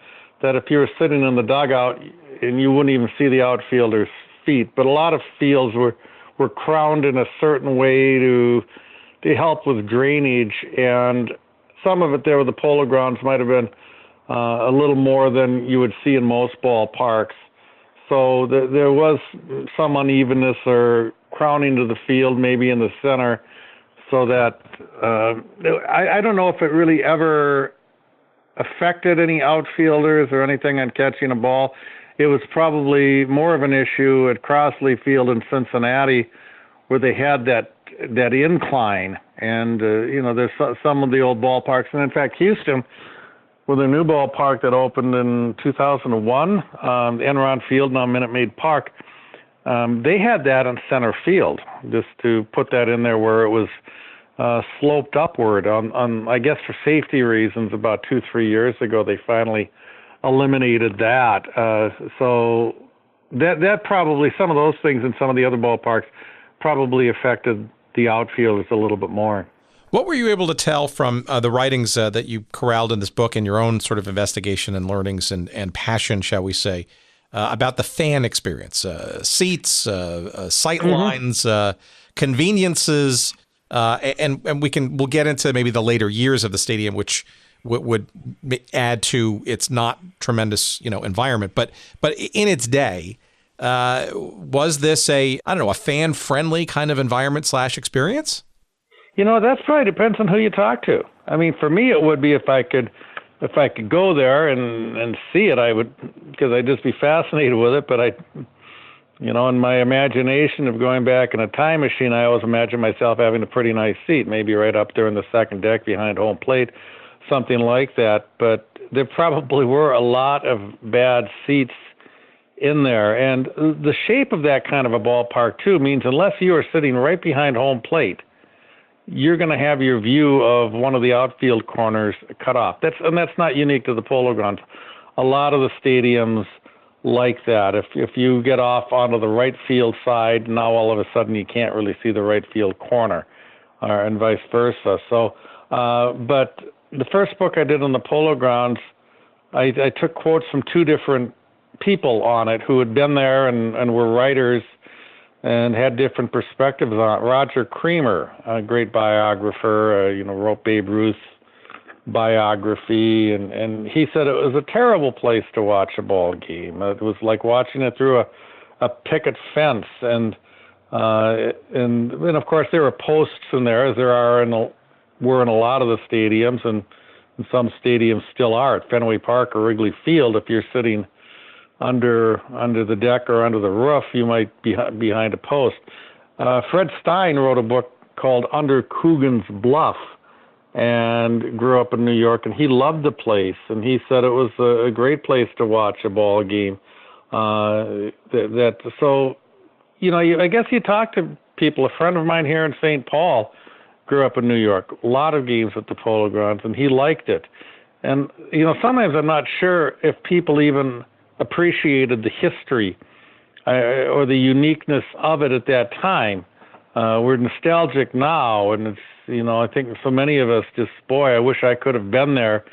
that if you were sitting in the dugout and you wouldn't even see the outfielder's feet. But a lot of fields were crowned in a certain way to help with drainage, and some of it there with the Polo Grounds might have been a little more than you would see in most ballparks. So there was some unevenness or crowning to the field, maybe in the center, so that I don't know if it really ever affected any outfielders or anything on catching a ball. It was probably more of an issue at Crossley Field in Cincinnati, where they had that incline, and there's some of the old ballparks, and in fact Houston, with a new ballpark that opened in 2001, Enron Field, now Minute Maid Park, they had that on center field, just to put that in there where it was sloped upward. On I guess for safety reasons, about 2-3 years ago, they finally eliminated that. So that probably, some of those things in some of the other ballparks probably affected the outfielders a little bit more. What were you able to tell from the writings that you corralled in this book and your own sort of investigation and learnings and passion, shall we say, about the fan experience? Seats, sight lines, conveniences, and we'll get into maybe the later years of the stadium, which would add to its not tremendous, environment. But in its day, was this a fan-friendly kind of environment / experience? That's right. Depends on who you talk to. I mean, for me, it would be if I could go there and see it, I would, because I'd just be fascinated with it. But in my imagination of going back in a time machine, I always imagine myself having a pretty nice seat, maybe right up there in the second deck behind home plate, something like that. But there probably were a lot of bad seats in there. And the shape of that kind of a ballpark, too, means unless you are sitting right behind home plate, you're going to have your view of one of the outfield corners cut off. That's not unique to the Polo Grounds. A lot of the stadiums like that. If you get off onto the right field side, now all of a sudden you can't really see the right field corner, and vice versa. So, but the first book I did on the Polo Grounds, I took quotes from two different people on it who had been there and were writers and had different perspectives on it. Roger Creamer, a great biographer, wrote Babe Ruth's biography, and he said it was a terrible place to watch a ball game. It was like watching it through a picket fence, and of course there were posts in there, as there were in a lot of the stadiums, and some stadiums still are at Fenway Park or Wrigley Field. If you're sitting under the deck or under the roof, you might be behind a post. Fred Stein wrote a book called Under Coogan's Bluff, and grew up in New York, and he loved the place, and he said it was a great place to watch a ball game. I guess you talk to people. A friend of mine here in St. Paul grew up in New York, a lot of games at the Polo Grounds, and he liked it. And sometimes I'm not sure if people even appreciated the history or the uniqueness of it at that time. We're nostalgic now, and it's, I think for many of us, just, boy, I wish I could have been there.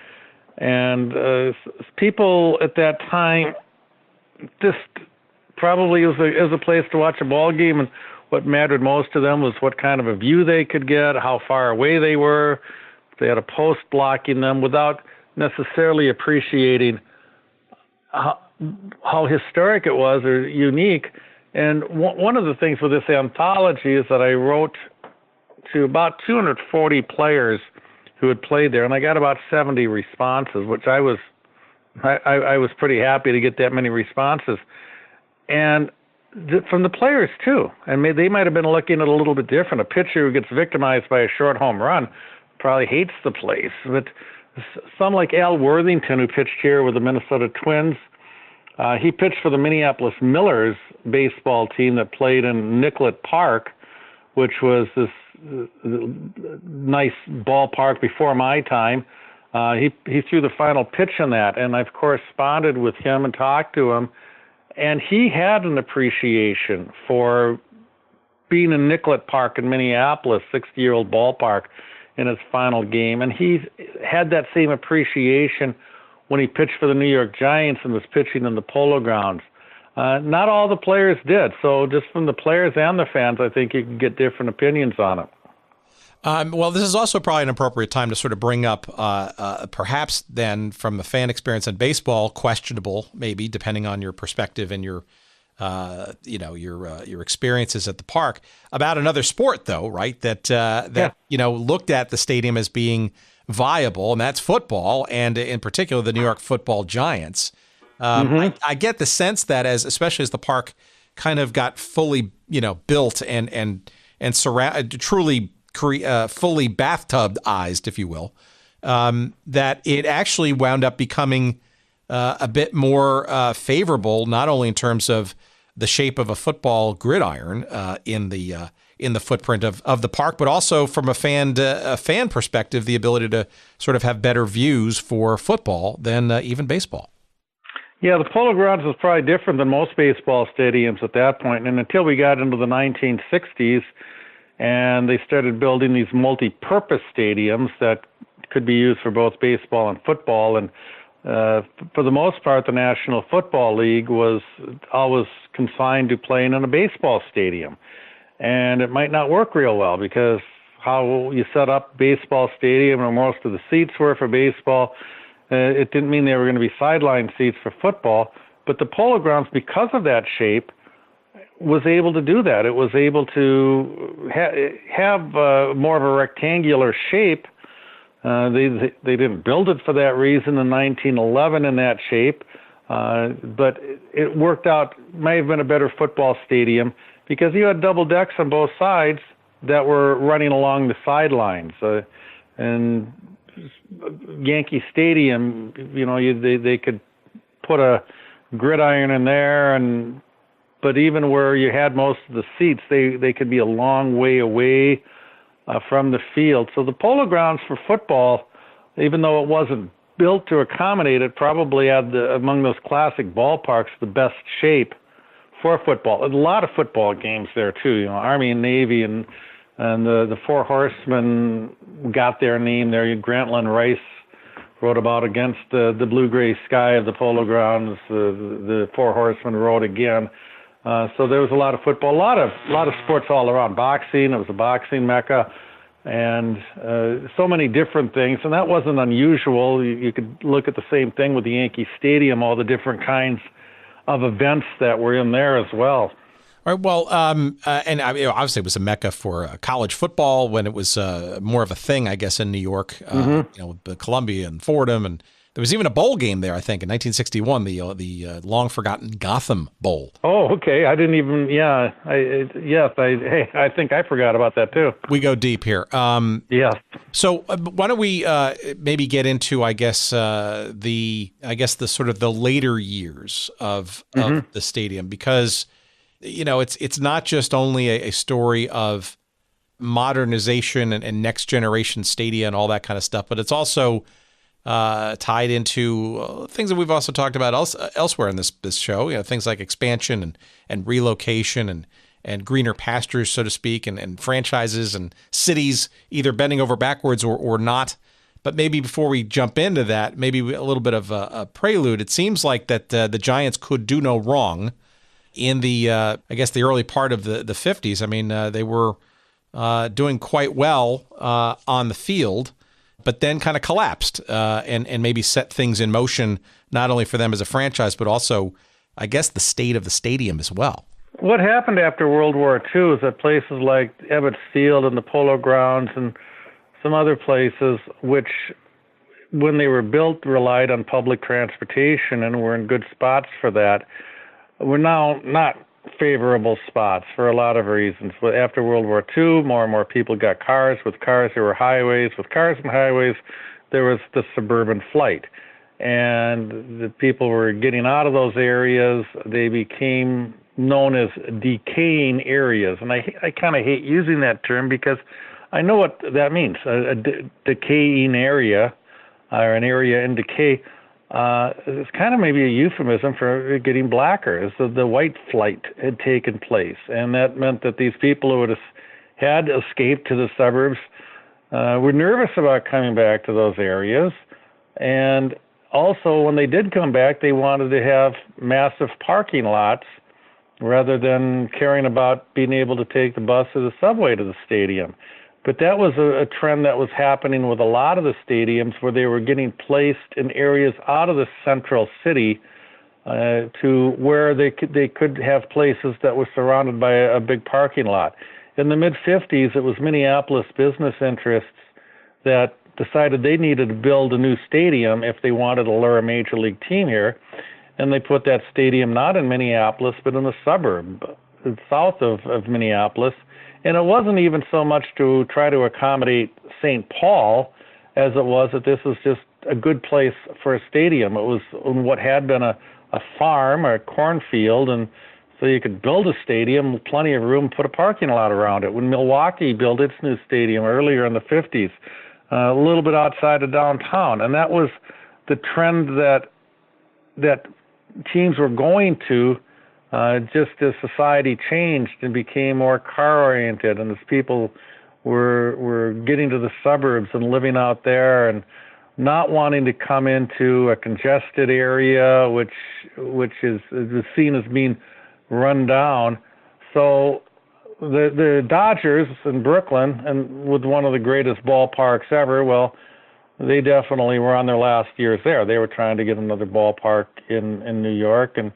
And people at that time just probably it was a place to watch a ball game, and what mattered most to them was what kind of a view they could get, how far away they were, if they had a post blocking them, without necessarily appreciating how historic it was or unique. And one of the things with this anthology is that I wrote to about 240 players who had played there, and I got about 70 responses, which I was pretty happy to get that many responses. And from the players, too. And they might have been looking at it a little bit different. A pitcher who gets victimized by a short home run probably hates the place. But some like Al Worthington, who pitched here with the Minnesota Twins, he pitched for the Minneapolis Millers baseball team that played in Nicollet Park, which was this nice ballpark before my time. He threw the final pitch in that, and I've corresponded with him and talked to him. And he had an appreciation for being in Nicollet Park in Minneapolis, 60-year-old ballpark, in his final game. And he had that same appreciation when he pitched for the New York Giants and was pitching in the Polo Grounds. Not all the players did. So just from the players and the fans, I think you can get different opinions on it. Well, this is also probably an appropriate time to sort of bring up, perhaps then from a fan experience in baseball, questionable, maybe, depending on your perspective and your your experiences at the park. About another sport, though, right? That looked at the stadium as being viable, and that's football, and in particular the New York Football Giants. I get the sense that especially as the park kind of got fully, built and truly fully bathtubized, if you will, that it actually wound up becoming a bit more favorable, not only in terms of the shape of a football gridiron in the footprint of the park, but also from a fan perspective, the ability to sort of have better views for football than even baseball. Yeah, the Polo Grounds was probably different than most baseball stadiums at that point, and until we got into the 1960s, and they started building these multi-purpose stadiums that could be used for both baseball and football. And for the most part, the National Football League was always confined to playing in a baseball stadium. And it might not work real well because how you set up baseball stadium and most of the seats were for baseball, it didn't mean they were going to be sideline seats for football. But the Polo Grounds, because of that shape, was able to do that. It was able to have more of a rectangular shape. They didn't build it for that reason in 1911 in that shape, but it worked out. May have been a better football stadium because you had double decks on both sides that were running along the sidelines. And Yankee Stadium, they could put a gridiron in there, but even where you had most of the seats, they could be a long way away from the field. So the Polo Grounds for football, even though it wasn't built to accommodate it, probably had among those classic ballparks the best shape for football. A lot of football games there too. Army and Navy and the Four Horsemen got their name there. Grantland Rice wrote about against the blue-gray sky of the Polo Grounds. The Four Horsemen wrote again. So there was a lot of football, a lot of sports all around. Boxing, it was a boxing mecca, and so many different things. And that wasn't unusual. You could look at the same thing with the Yankee Stadium, all the different kinds of events that were in there as well. All right. Well, and obviously it was a mecca for college football when it was more of a thing, I guess, in New York. With Columbia and Fordham, and there was even a bowl game there, I think, in 1961, the long forgotten Gotham Bowl. Oh, okay. I didn't even. Yeah. I think I forgot about that too. We go deep here. Yeah. So why don't we maybe get into, I guess the sort of the later years of the stadium, because it's not just only a story of modernization and next generation stadia and all that kind of stuff, but it's also tied into things that we've also talked about elsewhere in this show. Things like expansion and relocation and greener pastures, so to speak, and franchises and cities either bending over backwards or not. But maybe before we jump into that, maybe a little bit of a prelude. It seems like that the Giants could do no wrong in the early part of the 50s. I mean, they were doing quite well on the field, but then kind of collapsed and maybe set things in motion, not only for them as a franchise, but also, I guess, the state of the stadium as well. What happened after World War II is that places like Ebbets Field and the Polo Grounds and some other places, which when they were built relied on public transportation and were in good spots for that, were now not favorable spots for a lot of reasons. But after World War II, more and more people got cars. With cars, there were highways. With cars and highways, there was the suburban flight. And the people were getting out of those areas. They became known as decaying areas. And I kind of hate using that term because I know what that means. A decaying area or an area in decay. It's kind of maybe a euphemism for getting blacker. The white flight had taken place, and that meant that these people who had escaped to the suburbs were nervous about coming back to those areas. And also, when they did come back, they wanted to have massive parking lots rather than caring about being able to take the bus or the subway to the stadium. But that was a trend that was happening with a lot of the stadiums where they were getting placed in areas out of the central city to where they could have places that were surrounded by a big parking lot. In the mid-'50s, it was Minneapolis business interests that decided they needed to build a new stadium if they wanted to lure a major league team here, and they put that stadium not in Minneapolis, but in a suburb south of Minneapolis. And it wasn't even so much to try to accommodate St. Paul as it was that this was just a good place for a stadium. It was on what had been a farm or a cornfield, and so you could build a stadium, plenty of room, put a parking lot around it. When Milwaukee built its new stadium earlier in the 50s, a little bit outside of downtown, and that was the trend that teams were going to, just as society changed and became more car-oriented, and as people were getting to the suburbs and living out there and not wanting to come into a congested area, which is seen as being run down. So the Dodgers in Brooklyn, and with one of the greatest ballparks ever, well, they definitely were on their last years there. They were trying to get another ballpark in New York, and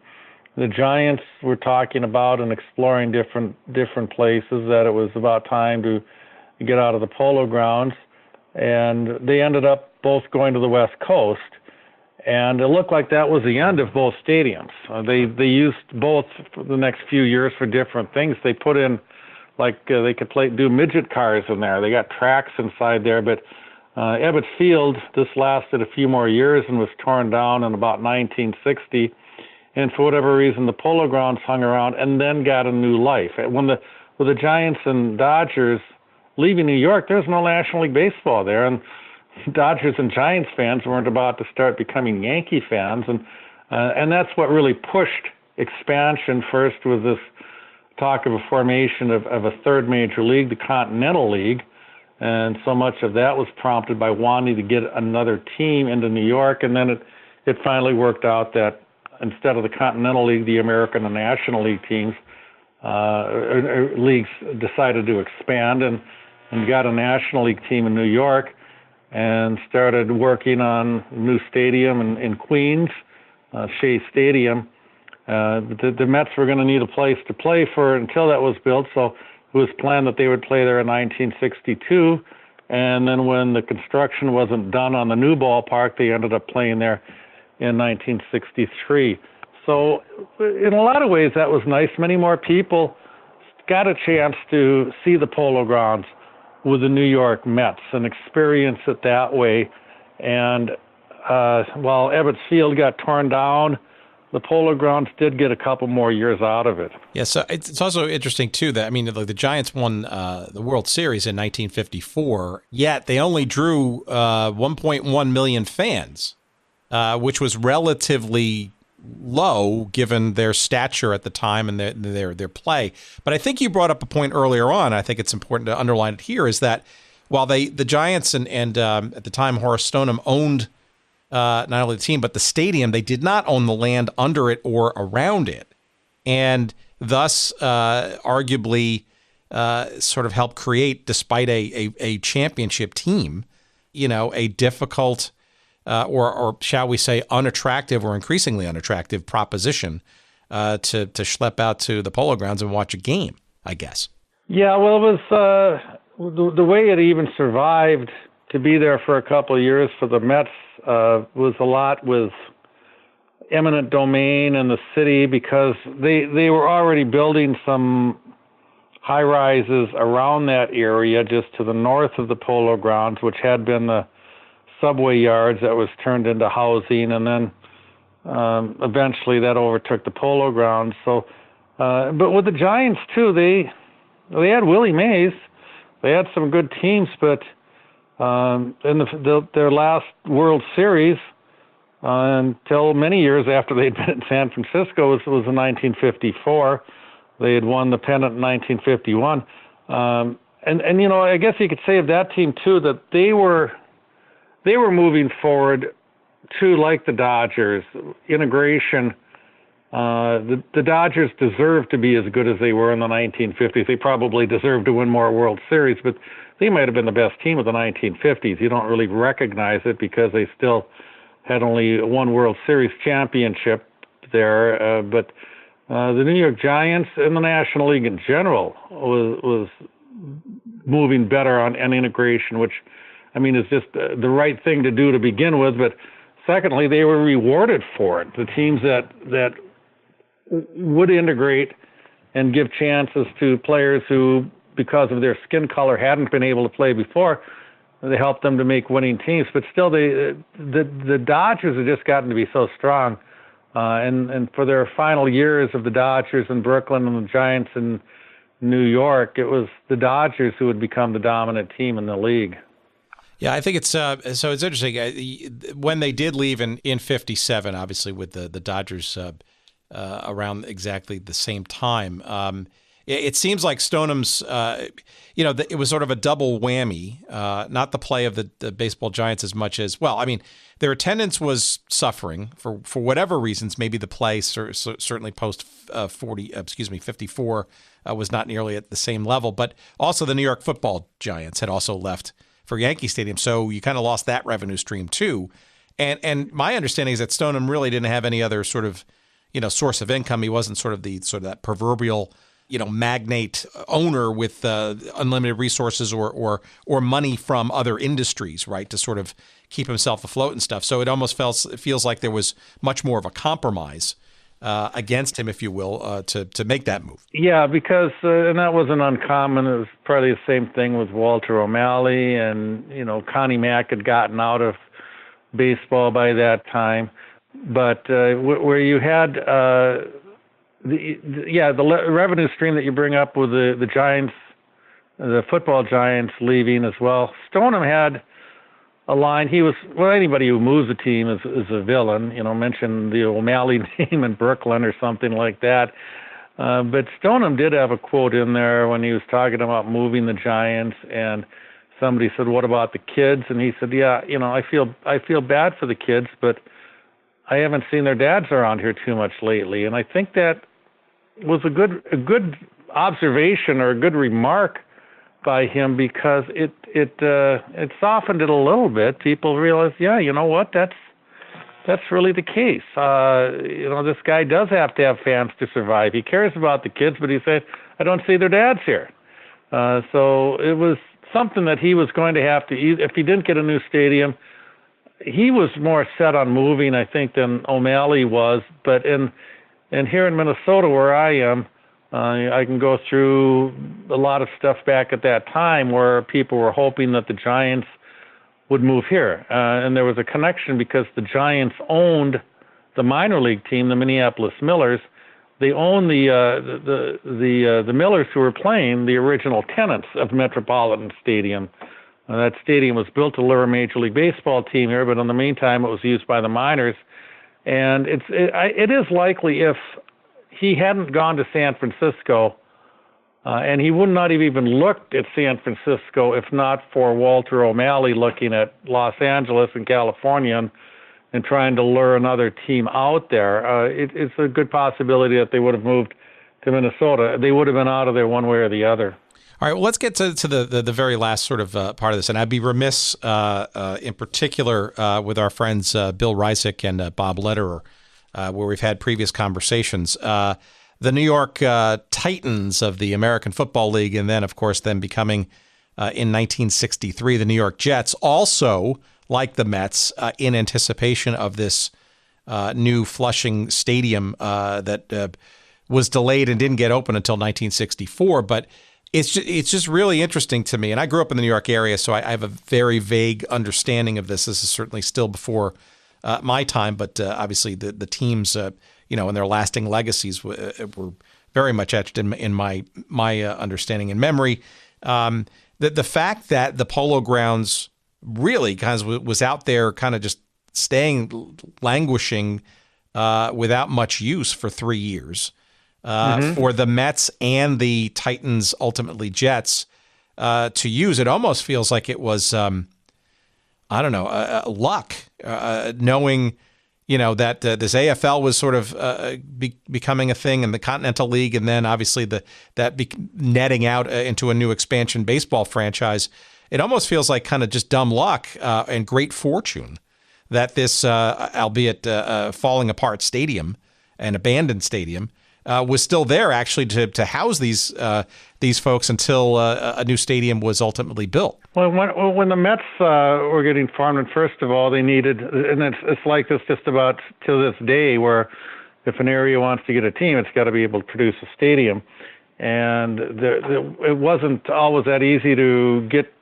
the Giants were talking about and exploring different places, that it was about time to get out of the Polo Grounds, and they ended up both going to the West Coast, and it looked like that was the end of both stadiums. They used both for the next few years for different things. They put in, they could do midget cars in there. They got tracks inside there, but Ebbets Field, this lasted a few more years and was torn down in about 1960, and for whatever reason, the Polo Grounds hung around and then got a new life. With the Giants and Dodgers leaving New York, there's no National League Baseball there, and Dodgers and Giants fans weren't about to start becoming Yankee fans, and that's what really pushed expansion. First was this talk of a formation of a third major league, the Continental League, and so much of that was prompted by wanting to get another team into New York, and then it finally worked out that instead of the Continental League, the American and National League teams, leagues decided to expand and got a National League team in New York, and started working on a new stadium in Queens, Shea Stadium. The Mets were going to need a place to play for until that was built, so it was planned that they would play there in 1962, and then when the construction wasn't done on the new ballpark, they ended up playing there in 1963. So in a lot of ways, that was nice. Many more people got a chance to see the Polo Grounds with the New York Mets and experience it that way. And while Ebbets Field got torn down, the Polo Grounds did get a couple more years out of it. Yeah, so it's also interesting, too, that, the Giants won the World Series in 1954, yet they only drew 1.1 million fans, which was relatively low given their stature at the time and their play. But I think you brought up a point earlier on, I think it's important to underline it here, is that while the Giants and at the time Horace Stoneham owned not only the team but the stadium, they did not own the land under it or around it, and thus arguably sort of helped create, despite a championship team, a difficult or shall we say unattractive or increasingly unattractive proposition to schlep out to the Polo Grounds and watch a game, I guess. Yeah, well, it was the way it even survived to be there for a couple of years for the Mets was a lot with eminent domain in the city, because they were already building some high-rises around that area just to the north of the Polo Grounds, which had been the subway yards that was turned into housing, and then eventually that overtook the Polo Grounds. So, but with the Giants too, they had Willie Mays, they had some good teams, but in their last World Series, until many years after they'd been in San Francisco, was in 1954. They had won the pennant in 1951, and I guess you could say of that team too that they were moving forward too, like the Dodgers. Integration. The Dodgers deserved to be as good as they were in the 1950s. They probably deserved to win more World Series, but they might have been the best team of the 1950s. You don't really recognize it because they still had only one World Series championship there. But the New York Giants and the National League in general was moving better on integration, which, I mean, is just the right thing to do to begin with. But secondly, they were rewarded for it. The teams that would integrate and give chances to players who, because of their skin color, hadn't been able to play before, they helped them to make winning teams. But still, the Dodgers have just gotten to be so strong. And for their final years of the Dodgers in Brooklyn and the Giants in New York, it was the Dodgers who would become the dominant team in the league. Yeah, I think it's so it's interesting. When they did leave in 57, obviously with the Dodgers around exactly the same time, it seems like Stoneham's, it was sort of a double whammy, not the play of the baseball Giants as much as, well, I mean, their attendance was suffering for whatever reasons. Maybe the play certainly post 54 was not nearly at the same level, but also the New York Football Giants had also left for Yankee Stadium, so you kind of lost that revenue stream too. And my understanding is that Stoneham really didn't have any other sort of source of income. He wasn't sort of that proverbial magnate owner with unlimited resources or money from other industries, right, to sort of keep himself afloat and stuff. So it almost feels like there was much more of a compromise against him, if you will, to make that move. Yeah, because and that wasn't uncommon. It was probably the same thing with Walter O'Malley, and Connie Mack had gotten out of baseball by that time. But where you had the revenue stream that you bring up with the Giants, the football Giants leaving as well. Stoneham had a line. He was, anybody who moves a team is a villain. Mention the O'Malley name in Brooklyn or something like that. But Stoneham did have a quote in there when he was talking about moving the Giants, and somebody said, "What about the kids?" And he said, "Yeah, I feel bad for the kids, but I haven't seen their dads around here too much lately." And I think that was a good observation or a good remark by him, because it softened it a little bit. People realized, yeah, you know what, that's really the case. This guy does have to have fans to survive. He cares about the kids, but he said, I don't see their dads here. So it was something that he was going to have to, if he didn't get a new stadium, he was more set on moving, I think, than O'Malley was. But in here in Minnesota, where I am, I can go through a lot of stuff back at that time where people were hoping that the Giants would move here. And there was a connection because the Giants owned the minor league team, the Minneapolis Millers. They owned the Millers who were playing, the original tenants of Metropolitan Stadium. That stadium was built to lure a Major League Baseball team here, but in the meantime, it was used by the minors. And it is likely if he hadn't gone to San Francisco, and he would not have even looked at San Francisco if not for Walter O'Malley looking at Los Angeles and California and trying to lure another team out there. It's a good possibility that they would have moved to Minnesota. They would have been out of there one way or the other. All right, well, let's get to the very last sort of part of this. And I'd be remiss in particular with our friends Bill Reisick and Bob Lederer, where we've had previous conversations. The New York Titans of the American Football League, and then, of course, becoming in 1963 the New York Jets, also, like the Mets, in anticipation of this new Flushing Stadium that was delayed and didn't get open until 1964. But it's just really interesting to me. And I grew up in the New York area, so I have a very vague understanding of this. This is certainly still before my time, but obviously the teams, and their lasting legacies were very much etched in my understanding and memory. The fact that the Polo Grounds really kind of was out there kind of just languishing without much use for 3 years. For the Mets and the Titans, ultimately Jets, to use. It almost feels like it was, luck, knowing, that this AFL was sort of becoming a thing in the Continental League, and then obviously netting out into a new expansion baseball franchise. It almost feels like kind of just dumb luck and great fortune that this, albeit falling apart stadium, an abandoned stadium, was still there actually to house these folks until a new stadium was ultimately built. Well, when the Mets were getting formed, and first of all, they needed, and it's like this just about to this day, where if an area wants to get a team, it's got to be able to produce a stadium. And it wasn't always that easy to get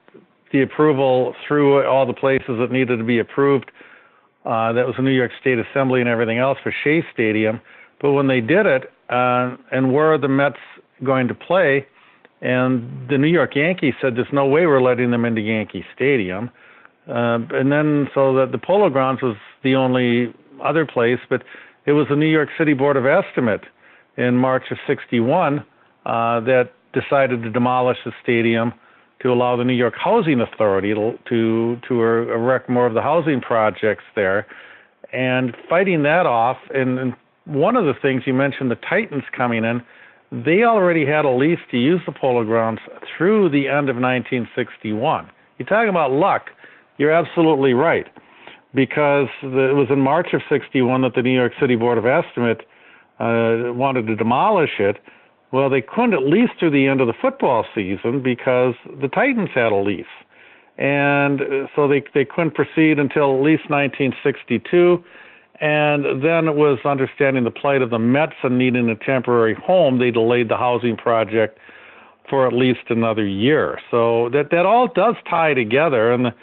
the approval through all the places that needed to be approved. That was the New York State Assembly and everything else for Shea Stadium. But when they did it, and where are the Mets going to play, and the New York Yankees said there's no way we're letting them into Yankee Stadium. And then so that the Polo Grounds was the only other place, but it was the New York City Board of Estimate in March of '61 that decided to demolish the stadium to allow the New York Housing Authority to erect more of the housing projects there. And fighting that off, and one of the things you mentioned, the Titans coming in, they already had a lease to use the Polo Grounds through the end of 1961. You're talking about luck. You're absolutely right, because it was in March of '61 that the New York City Board of Estimate wanted to demolish it. Well, they couldn't at least through the end of the football season because the Titans had a lease. And so they couldn't proceed until at least 1962. And then it was understanding the plight of the Mets and needing a temporary home, they delayed the housing project for at least another year. So that all does tie together. And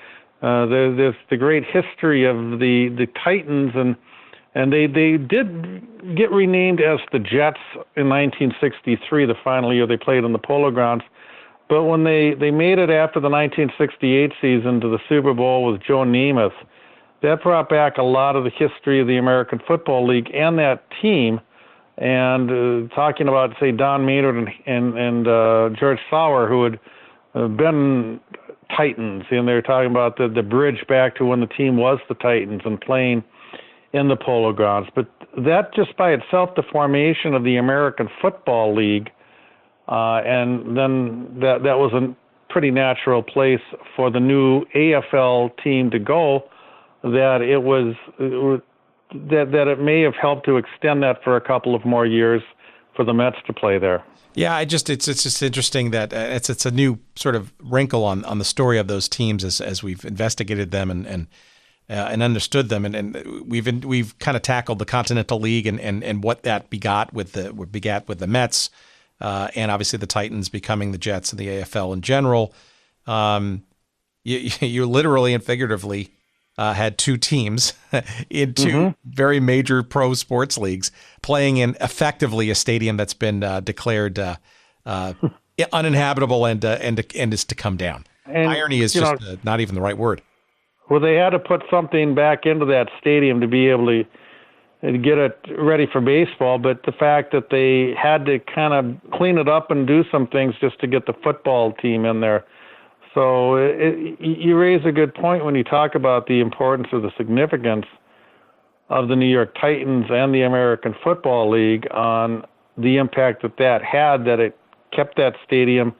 there's the great history of the Titans, and they did get renamed as the Jets in 1963, the final year they played on the Polo Grounds. But when they made it after the 1968 season to the Super Bowl with Joe Namath, that brought back a lot of the history of the American Football League and that team. And talking about, say, Don Maynard and George Sauer, who had been Titans, and they were talking about the bridge back to when the team was the Titans and playing in the Polo Grounds. But that just by itself, the formation of the American Football League, and then that was a pretty natural place for the new AFL team to go, that it may have helped to extend that for a couple of more years for the Mets to play there. Yeah, it's just interesting that it's a new sort of wrinkle on the story of those teams as we've investigated them and understood them, and we've kind of tackled the Continental League and what that begat with the Mets, and obviously the Titans becoming the Jets and the AFL in general. You literally and figuratively had two teams in two very major pro sports leagues playing in effectively a stadium that's been declared uninhabitable and is to come down. And, irony is just not even the right word. Well, they had to put something back into that stadium to be able to get it ready for baseball, but the fact that they had to kind of clean it up and do some things just to get the football team in there. So you raise a good point when you talk about the importance of the significance of the New York Titans and the American Football League on the impact that had, that it kept that stadium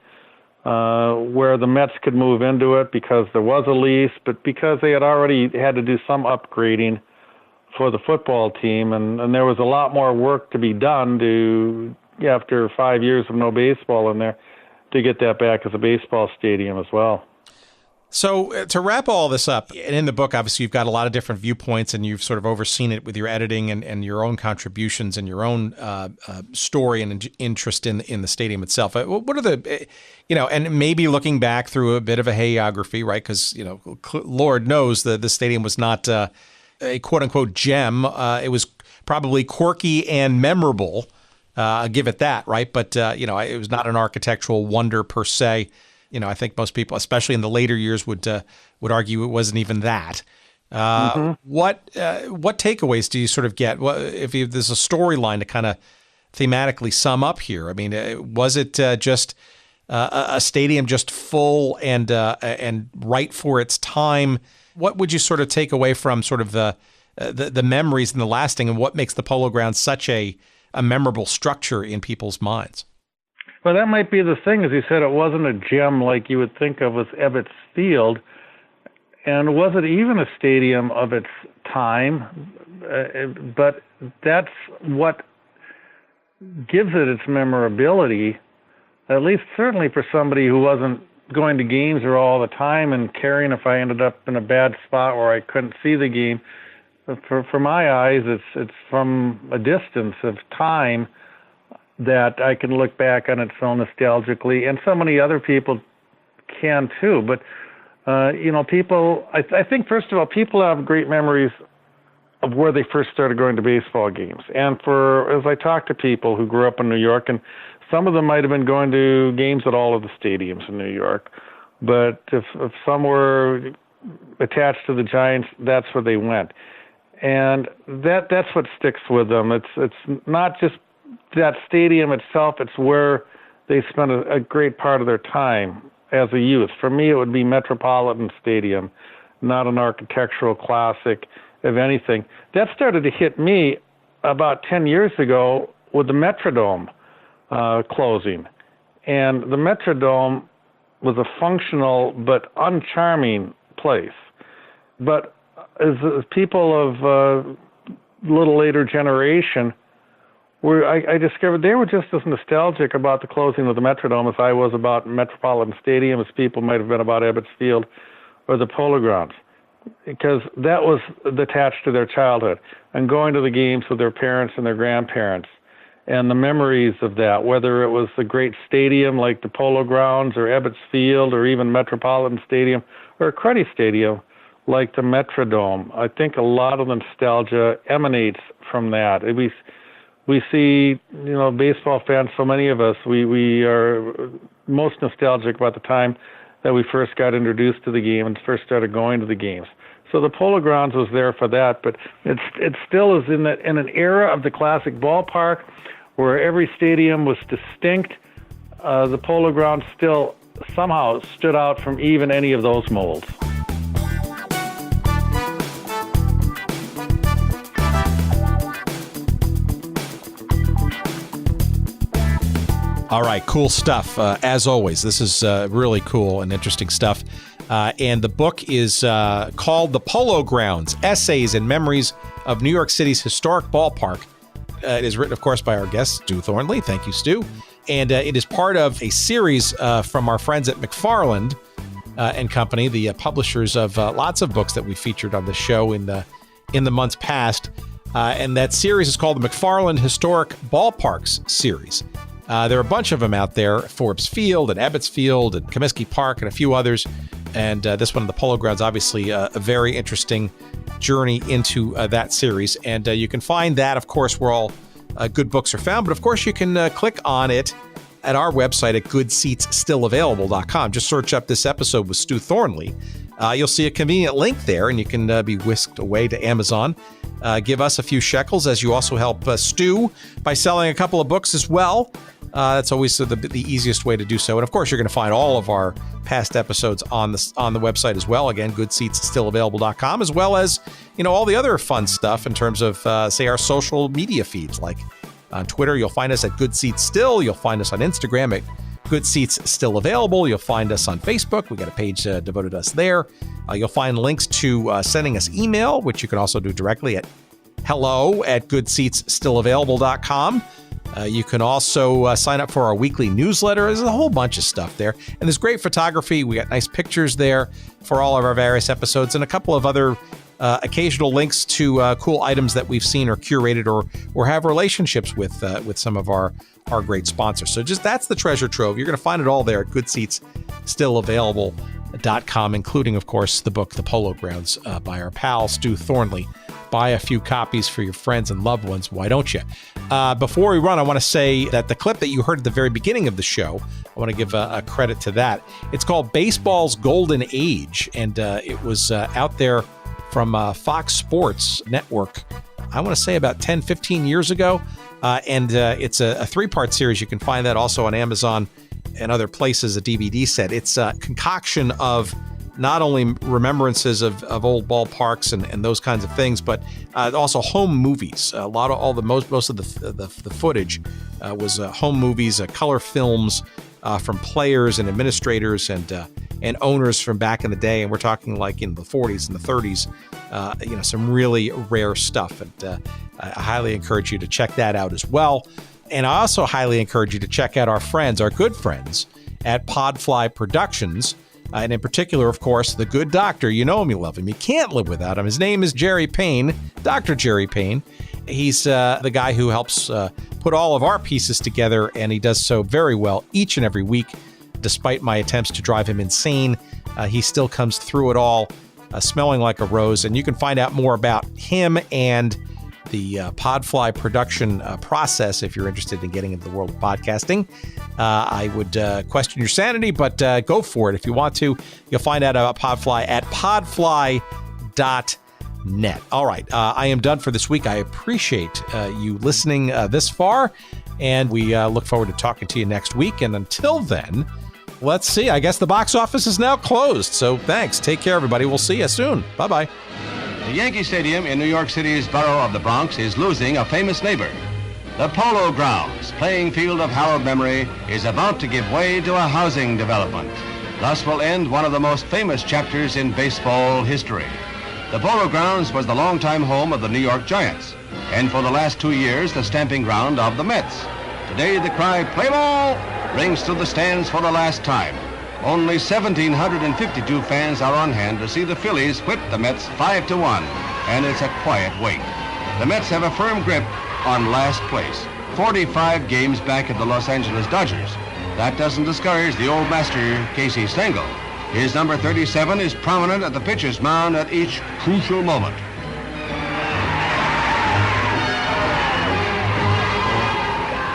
where the Mets could move into it because there was a lease, but because they had already had to do some upgrading for the football team, and there was a lot more work to be done after 5 years of no baseball in there, to get that back as a baseball stadium as well. So to wrap all this up, and in the book, obviously, you've got a lot of different viewpoints, and you've sort of overseen it with your editing and your own contributions and your own story and interest in the stadium itself. What are the, and maybe looking back through a bit of a hagiography, right? Because, Lord knows the stadium was not a quote unquote gem. It was probably quirky and memorable. I'll give it that, right? But, it was not an architectural wonder per se. I think most people, especially in the later years, would argue it wasn't even that. What takeaways do you sort of get? If there's a storyline to kind of thematically sum up here, I mean, was it just a stadium just full and right for its time? What would you sort of take away from sort of the memories and the lasting, and what makes the Polo Grounds such a memorable structure in people's minds? Well, that might be the thing, as you said, it wasn't a gem like you would think of as Ebbets Field, and was it even a stadium of its time? But that's what gives it its memorability, at least certainly for somebody who wasn't going to games or all the time and caring if I ended up in a bad spot where I couldn't see the game. For my eyes, it's from a distance of time that I can look back on it so nostalgically, and so many other people can too. But people, I think first of all, people have great memories of where they first started going to baseball games. And as I talk to people who grew up in New York, and some of them might have been going to games at all of the stadiums in New York, but if some were attached to the Giants, that's where they went. And that's what sticks with them. It's not just that stadium itself, it's where they spent a great part of their time as a youth. For me, it would be Metropolitan Stadium, not an architectural classic of anything. That started to hit me about 10 years ago with the Metrodome closing. And the Metrodome was a functional but uncharming place. But as people of a little later generation, I discovered they were just as nostalgic about the closing of the Metrodome as I was about Metropolitan Stadium, as people might have been about Ebbets Field or the Polo Grounds, because that was attached to their childhood and going to the games with their parents and their grandparents and the memories of that, whether it was the great stadium like the Polo Grounds or Ebbets Field or even Metropolitan Stadium or a cruddy stadium like the Metrodome. I think a lot of the nostalgia emanates from that. We see, baseball fans, so many of us, we are most nostalgic about the time that we first got introduced to the game and first started going to the games. So the Polo Grounds was there for that, but it still is in an era of the classic ballpark where every stadium was distinct. The Polo Grounds still somehow stood out from even any of those molds. All right, cool stuff. As always, this is really cool and interesting stuff. And the book is called The Polo Grounds, Essays and Memories of New York City's Historic Ballpark. It is written, of course, by our guest, Stew Thornley. Thank you, Stew. And it is part of a series from our friends at McFarland and Company, the publishers of lots of books that we featured on the show in the months past. And that series is called the McFarland Historic Ballparks series. There are a bunch of them out there, Forbes Field and Ebbets Field and Comiskey Park and a few others. And this one, the Polo Grounds, obviously a very interesting journey into that series. And you can find that, of course, where all good books are found. But, of course, you can click on it at our website at goodseatsstillavailable.com. Just search up this episode with Stew Thornley. You'll see a convenient link there, and you can be whisked away to Amazon. Give us a few shekels, as you also help Stew by selling a couple of books as well. That's always the easiest way to do so. And of course, you're going to find all of our past episodes on the website as well. Again, goodseatsstillavailable.com, as well as all the other fun stuff in terms of say our social media feeds. Like on Twitter, you'll find us at Good Seats Still. You'll find us on Instagram at Good Seats Still Available. You'll find us on Facebook. We got a page devoted to us there. You'll find links to sending us email, which you can also do directly at hello@goodseatsstillavailable.com. You can also sign up for our weekly newsletter. There's a whole bunch of stuff there. And there's great photography. We got nice pictures there for all of our various episodes and a couple of other occasional links to cool items that we've seen or curated or have relationships with some of our great sponsors. So just that's the treasure trove. You're going to find it all there at goodseatsstillavailable.com, including, of course, the book, The Polo Grounds, by our pal, Stew Thornley. Buy a few copies for your friends and loved ones. Why don't you? Before we run, I want to say that the clip that you heard at the very beginning of the show, I want to give a credit to that. It's called Baseball's Golden Age, and it was out there from Fox Sports Network, I want to say about 10, 15 years ago. And it's a three-part series. You can find that also on Amazon and other places, a DVD set. It's a concoction of not only remembrances of old ballparks and those kinds of things, but also home movies. A lot of most of the footage was home movies, color films from players and administrators and and owners from back in the day, and we're talking like in the 40s and the 30s. Some really rare stuff, and I highly encourage you to check that out as well. And I also highly encourage you to check out our good friends at Podfly Productions, and in particular, of course, the good doctor. You know him, you love him, you can't live without him. His name is Jerry Payne, Dr. Jerry Payne. He's the guy who helps put all of our pieces together, and he does so very well each and every week. Despite my attempts to drive him insane, he still comes through it all smelling like a rose. And you can find out more about him and the Podfly production process if you're interested in getting into the world of podcasting. I would question your sanity, but go for it if you want to. You'll find out about Podfly at podfly.net. All right, I am done for this week. I appreciate you listening this far, and we look forward to talking to you next week. And until then, let's see. I guess the box office is now closed. So thanks. Take care, everybody. We'll see you soon. Bye-bye. The Yankee Stadium in New York City's borough of the Bronx is losing a famous neighbor. The Polo Grounds, playing field of hallowed memory, is about to give way to a housing development. Thus will end one of the most famous chapters in baseball history. The Polo Grounds was the longtime home of the New York Giants, and for the last 2 years, the stamping ground of the Mets. Today, the cry, "Play ball!" rings through the stands for the last time. Only 1,752 fans are on hand to see the Phillies whip the Mets 5-1, and it's a quiet wait. The Mets have a firm grip on last place, 45 games back of the Los Angeles Dodgers. That doesn't discourage the old master, Casey Stengel. His number 37 is prominent at the pitcher's mound at each crucial moment.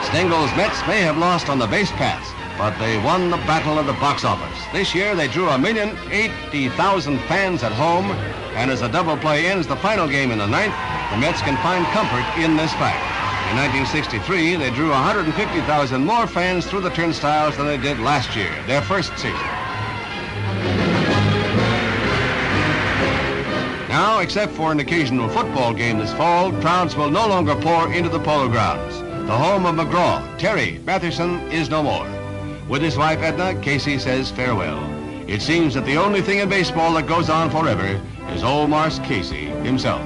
Stengel's Mets may have lost on the base paths, but they won the battle of the box office. This year, they drew 1,080,000 fans at home, and as a double play ends the final game in the ninth, the Mets can find comfort in this fact. In 1963, they drew 150,000 more fans through the turnstiles than they did last year, their first season. Now, except for an occasional football game this fall, crowds will no longer pour into the Polo Grounds. The home of McGraw, Terry Matherson, is no more. With his wife Edna, Casey says farewell. It seems that the only thing in baseball that goes on forever is old Marse Casey himself.